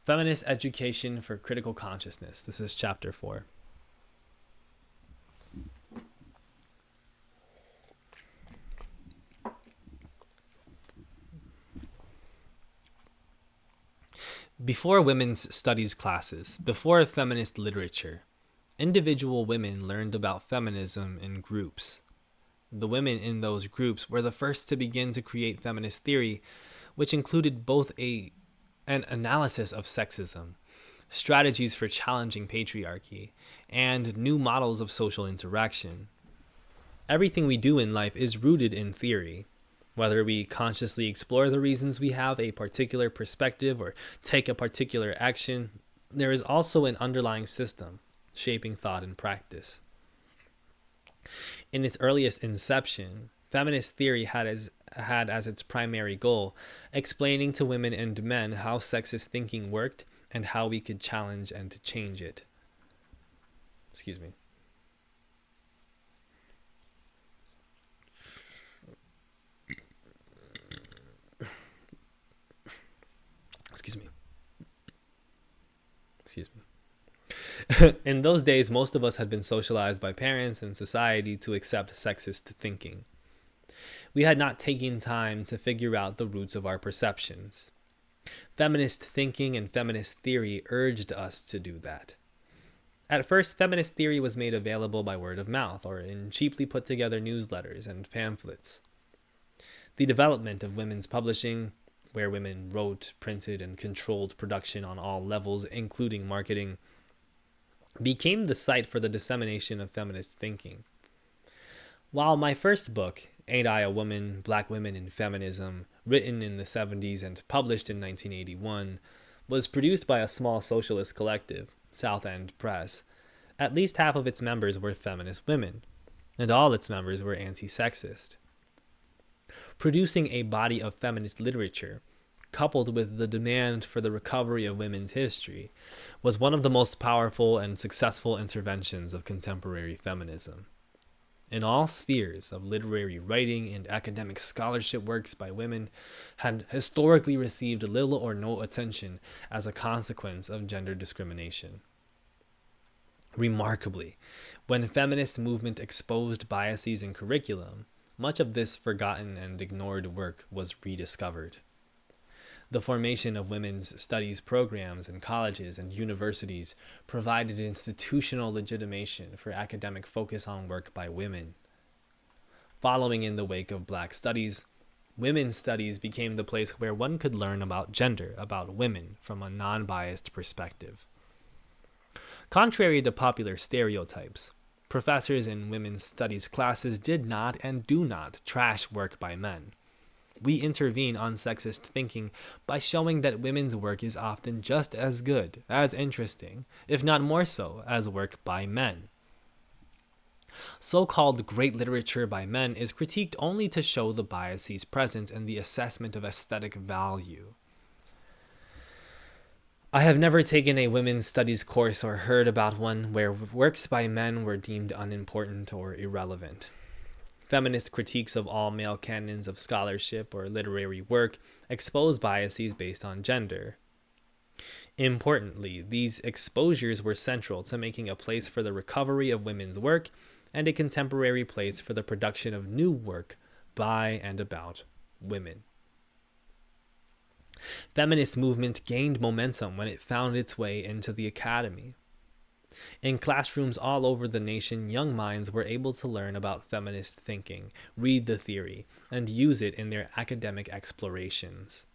Feminist Education for Critical Consciousness. This is chapter 4. Before women's studies classes, before feminist literature, individual women learned about feminism in groups. The women in those groups were the first to begin to create feminist theory, which included both an analysis of sexism, strategies for challenging patriarchy, and new models of social interaction. Everything we do in life is rooted in theory. Whether we consciously explore the reasons we have a particular perspective or take a particular action, there is also an underlying system shaping thought and practice. In its earliest inception, feminist theory had as its primary goal explaining to women and men how sexist thinking worked and how we could challenge and change it. Excuse me. In those days, most of us had been socialized by parents and society to accept sexist thinking. We had not taken time to figure out the roots of our perceptions. Feminist thinking and feminist theory urged us to do that. At first, feminist theory was made available by word of mouth or in cheaply put together newsletters and pamphlets. The development of women's publishing, where women wrote, printed, and controlled production on all levels, including marketing, became the site for the dissemination of feminist thinking. While my first book, Ain't I a Woman? Black Women in Feminism, written in the 70s and published in 1981, was produced by a small socialist collective, South End Press, at least half of its members were feminist women, and all its members were anti-sexist. Producing a body of feminist literature, coupled with the demand for the recovery of women's history, was one of the most powerful and successful interventions of contemporary feminism. In all spheres of literary writing and academic scholarship, works by women had historically received little or no attention as a consequence of gender discrimination. Remarkably, when the feminist movement exposed biases in curriculum, much of this forgotten and ignored work was rediscovered. The formation of women's studies programs in colleges and universities provided institutional legitimation for academic focus on work by women. Following in the wake of Black studies, women's studies became the place where one could learn about gender, about women, from a non-biased perspective. Contrary to popular stereotypes, professors in women's studies classes did not and do not trash work by men. We intervene on sexist thinking by showing that women's work is often just as good, as interesting, if not more so, as work by men. So-called great literature by men is critiqued only to show the biases present in the assessment of aesthetic value. I have never taken a women's studies course or heard about one where works by men were deemed unimportant or irrelevant. Feminist critiques of all male canons of scholarship or literary work expose biases based on gender. Importantly, these exposures were central to making a place for the recovery of women's work and a contemporary place for the production of new work by and about women. Feminist movement gained momentum when it found its way into the academy. In classrooms all over the nation, young minds were able to learn about feminist thinking, read the theory, and use it in their academic explorations.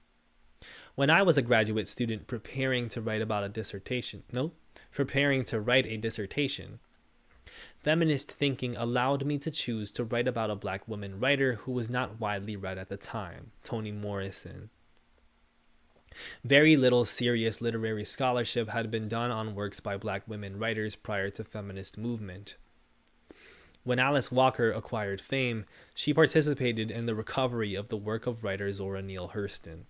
When I was a graduate student preparing to write a dissertation, feminist thinking allowed me to choose to write about a Black woman writer who was not widely read at the time, Toni Morrison. Very little serious literary scholarship had been done on works by Black women writers prior to feminist movement. When Alice Walker acquired fame, she participated in the recovery of the work of writer Zora Neale Hurston,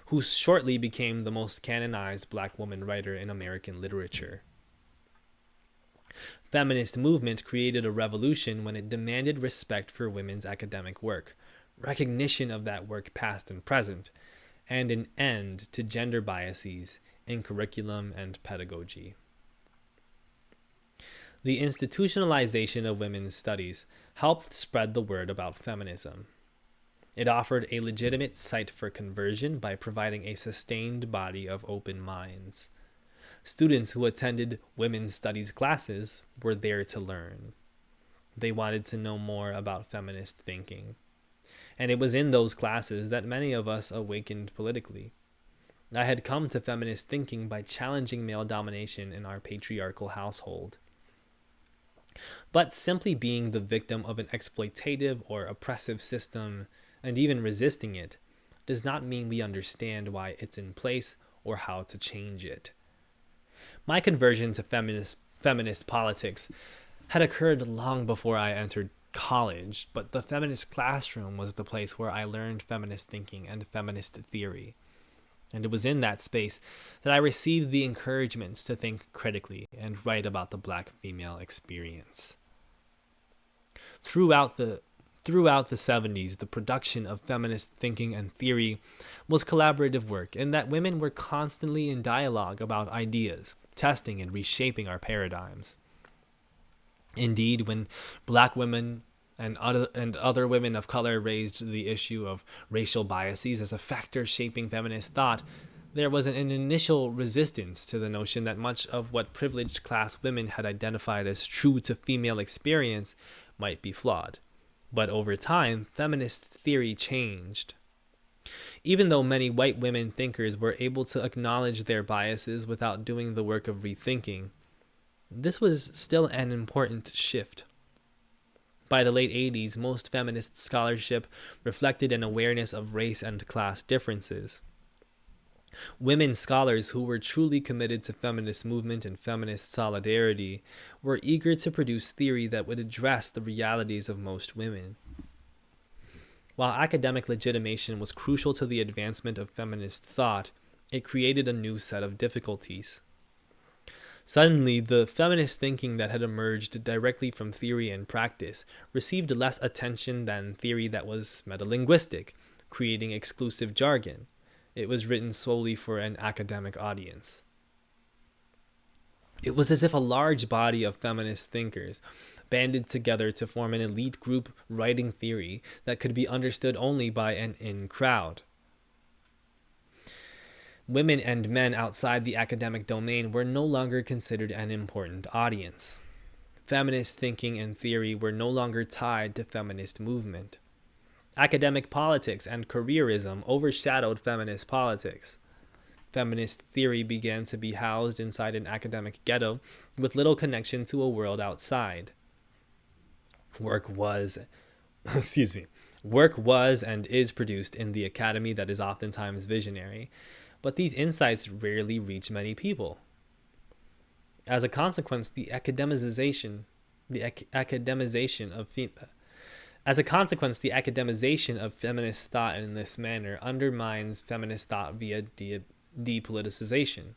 who shortly became the most canonized Black woman writer in American literature. Feminist movement created a revolution when it demanded respect for women's academic work, recognition of that work past and present, and an end to gender biases in curriculum and pedagogy. The institutionalization of women's studies helped spread the word about feminism. It offered a legitimate site for conversion by providing a sustained body of open minds. Students who attended women's studies classes were there to learn. They wanted to know more about feminist thinking. And it was in those classes that many of us awakened politically. I had come to feminist thinking by challenging male domination in our patriarchal household. But simply being the victim of an exploitative or oppressive system, and even resisting it, does not mean we understand why it's in place or how to change it. My conversion to feminist politics had occurred long before I entered college, but the feminist classroom was the place where I learned feminist thinking and feminist theory. And it was in that space that I received the encouragements to think critically and write about the Black female experience. Throughout the 70s, the production of feminist thinking and theory was collaborative work in that women were constantly in dialogue about ideas, testing and reshaping our paradigms. Indeed, when black women and other women of color raised the issue of racial biases as a factor shaping feminist thought, there was an initial resistance to the notion that much of what privileged class women had identified as true to female experience might be flawed. But over time, feminist theory changed. Even though many white women thinkers were able to acknowledge their biases without doing the work of rethinking, this was still an important shift. By the late 80s, most feminist scholarship reflected an awareness of race and class differences. Women scholars who were truly committed to feminist movement and feminist solidarity were eager to produce theory that would address the realities of most women. While academic legitimation was crucial to the advancement of feminist thought, it created a new set of difficulties. Suddenly, the feminist thinking that had emerged directly from theory and practice received less attention than theory that was metalinguistic, creating exclusive jargon. It was written solely for an academic audience. It was as if a large body of feminist thinkers banded together to form an elite group writing theory that could be understood only by an in-crowd. Women and men outside the academic domain were no longer considered an important audience. Feminist thinking and theory were no longer tied to feminist movement. Academic politics and careerism overshadowed feminist politics. Feminist theory began to be housed inside an academic ghetto with little connection to a world outside. Work was and is produced in the academy that is oftentimes visionary, but these insights rarely reach many people. As a consequence, the academization of feminist thought in this manner undermines feminist thought via depoliticization.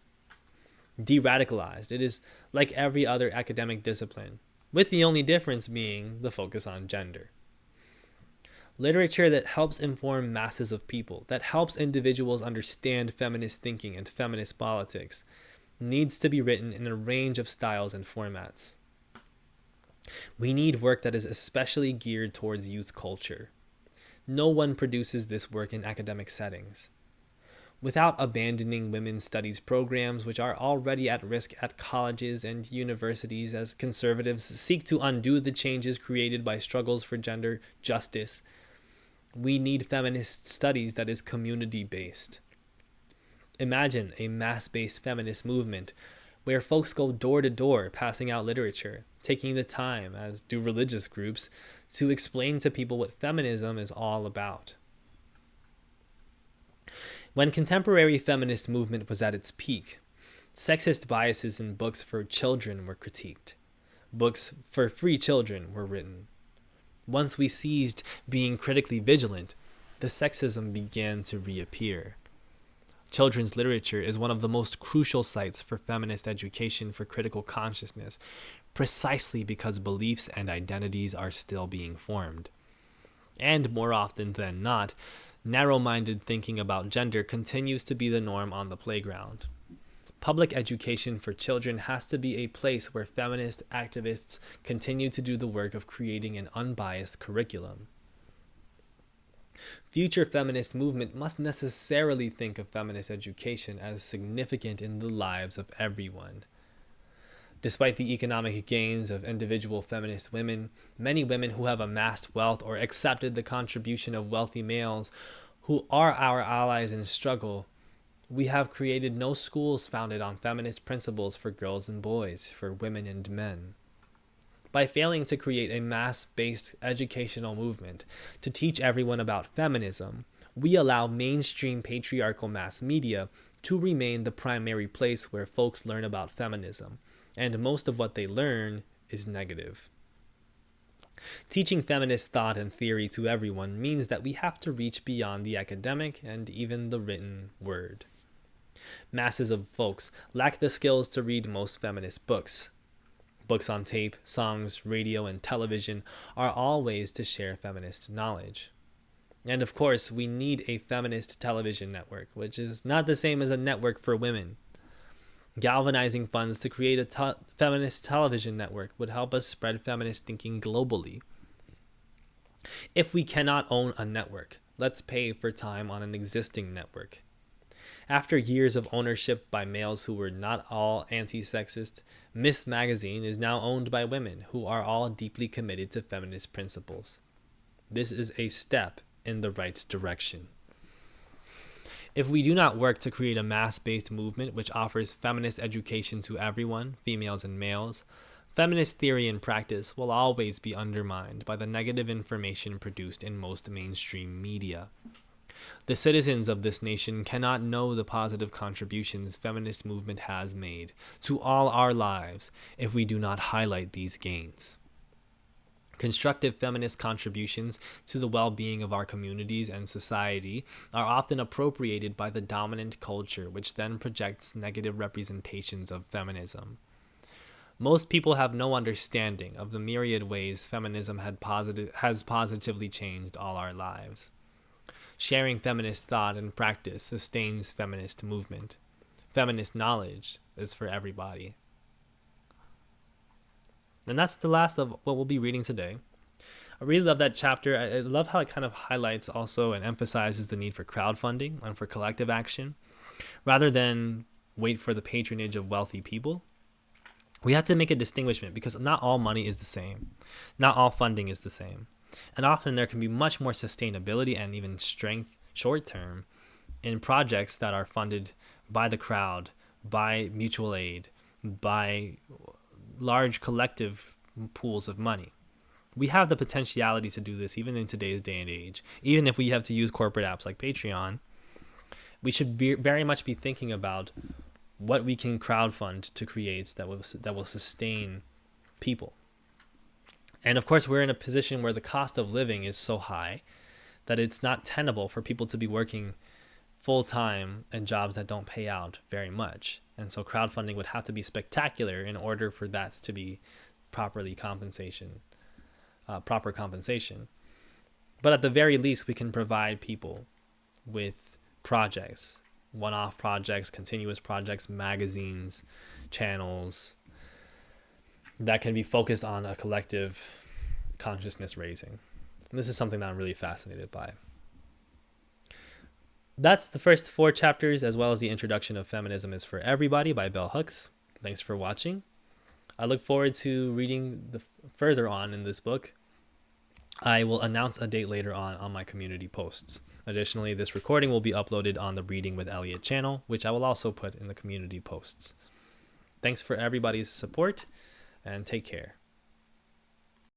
De-radicalized, it is like every other academic discipline, with the only difference being the focus on gender. Literature that helps inform masses of people, that helps individuals understand feminist thinking and feminist politics, needs to be written in a range of styles and formats. We need work that is especially geared towards youth culture. No one produces this work in academic settings. Without abandoning women's studies programs, which are already at risk at colleges and universities as conservatives seek to undo the changes created by struggles for gender justice, we need feminist studies that is community-based. Imagine a mass-based feminist movement where folks go door to door passing out literature, taking the time, as do religious groups, to explain to people what feminism is all about. When contemporary feminist movement was at its peak, sexist biases in books for children were critiqued. Books for free children were written. Once we ceased being critically vigilant, the sexism began to reappear. Children's literature is one of the most crucial sites for feminist education for critical consciousness, precisely because beliefs and identities are still being formed. And more often than not, narrow-minded thinking about gender continues to be the norm on the playground. Public education for children has to be a place where feminist activists continue to do the work of creating an unbiased curriculum. Future feminist movement must necessarily think of feminist education as significant in the lives of everyone. Despite the economic gains of individual feminist women, many women who have amassed wealth or accepted the contribution of wealthy males who are our allies in struggle, we have created no schools founded on feminist principles for girls and boys, for women and men. By failing to create a mass-based educational movement to teach everyone about feminism, we allow mainstream patriarchal mass media to remain the primary place where folks learn about feminism, and most of what they learn is negative. Teaching feminist thought and theory to everyone means that we have to reach beyond the academic and even the written word. Masses of folks lack the skills to read most feminist books. Books on tape, songs, radio, and television are all ways to share feminist knowledge. And of course, we need a feminist television network, which is not the same as a network for women. Galvanizing funds to create a feminist television network would help us spread feminist thinking globally. If we cannot own a network, let's pay for time on an existing network. After years of ownership by males who were not all anti-sexist, Miss Magazine is now owned by women who are all deeply committed to feminist principles. This is a step in the right direction. If we do not work to create a mass-based movement which offers feminist education to everyone, females and males, feminist theory and practice will always be undermined by the negative information produced in most mainstream media. The citizens of this nation cannot know the positive contributions feminist movement has made to all our lives if we do not highlight these gains. Constructive feminist contributions to the well-being of our communities and society are often appropriated by the dominant culture, which then projects negative representations of feminism. Most people have no understanding of the myriad ways feminism has positively changed all our lives. Sharing feminist thought and practice sustains feminist movement. Feminist knowledge is for everybody. And that's the last of what we'll be reading today. I really love that chapter. I love how it kind of highlights also and emphasizes the need for crowdfunding and for collective action. Rather than wait for the patronage of wealthy people, we have to make a distinguishment because not all money is the same. Not all funding is the same. And often there can be much more sustainability and even strength short-term in projects that are funded by the crowd, by mutual aid, by large collective pools of money. We have the potentiality to do this even in today's day and age. Even if we have to use corporate apps like Patreon, we should very much be thinking about what we can crowdfund to create that will sustain people. And of course, we're in a position where the cost of living is so high that it's not tenable for people to be working full-time in jobs that don't pay out very much. And so crowdfunding would have to be spectacular in order for that to be proper compensation. But at the very least, we can provide people with projects, one-off projects, continuous projects, magazines, channels that can be focused on a collective consciousness raising. And this is something that I'm really fascinated by. That's the first 4 chapters, as well as the introduction of Feminism is for Everybody by Bell Hooks. Thanks for watching. I look forward to reading further on in this book. I will announce a date later on my community posts. Additionally, this recording will be uploaded on the Reading with Elliot channel, which I will also put in the community posts. Thanks for everybody's support, and take care.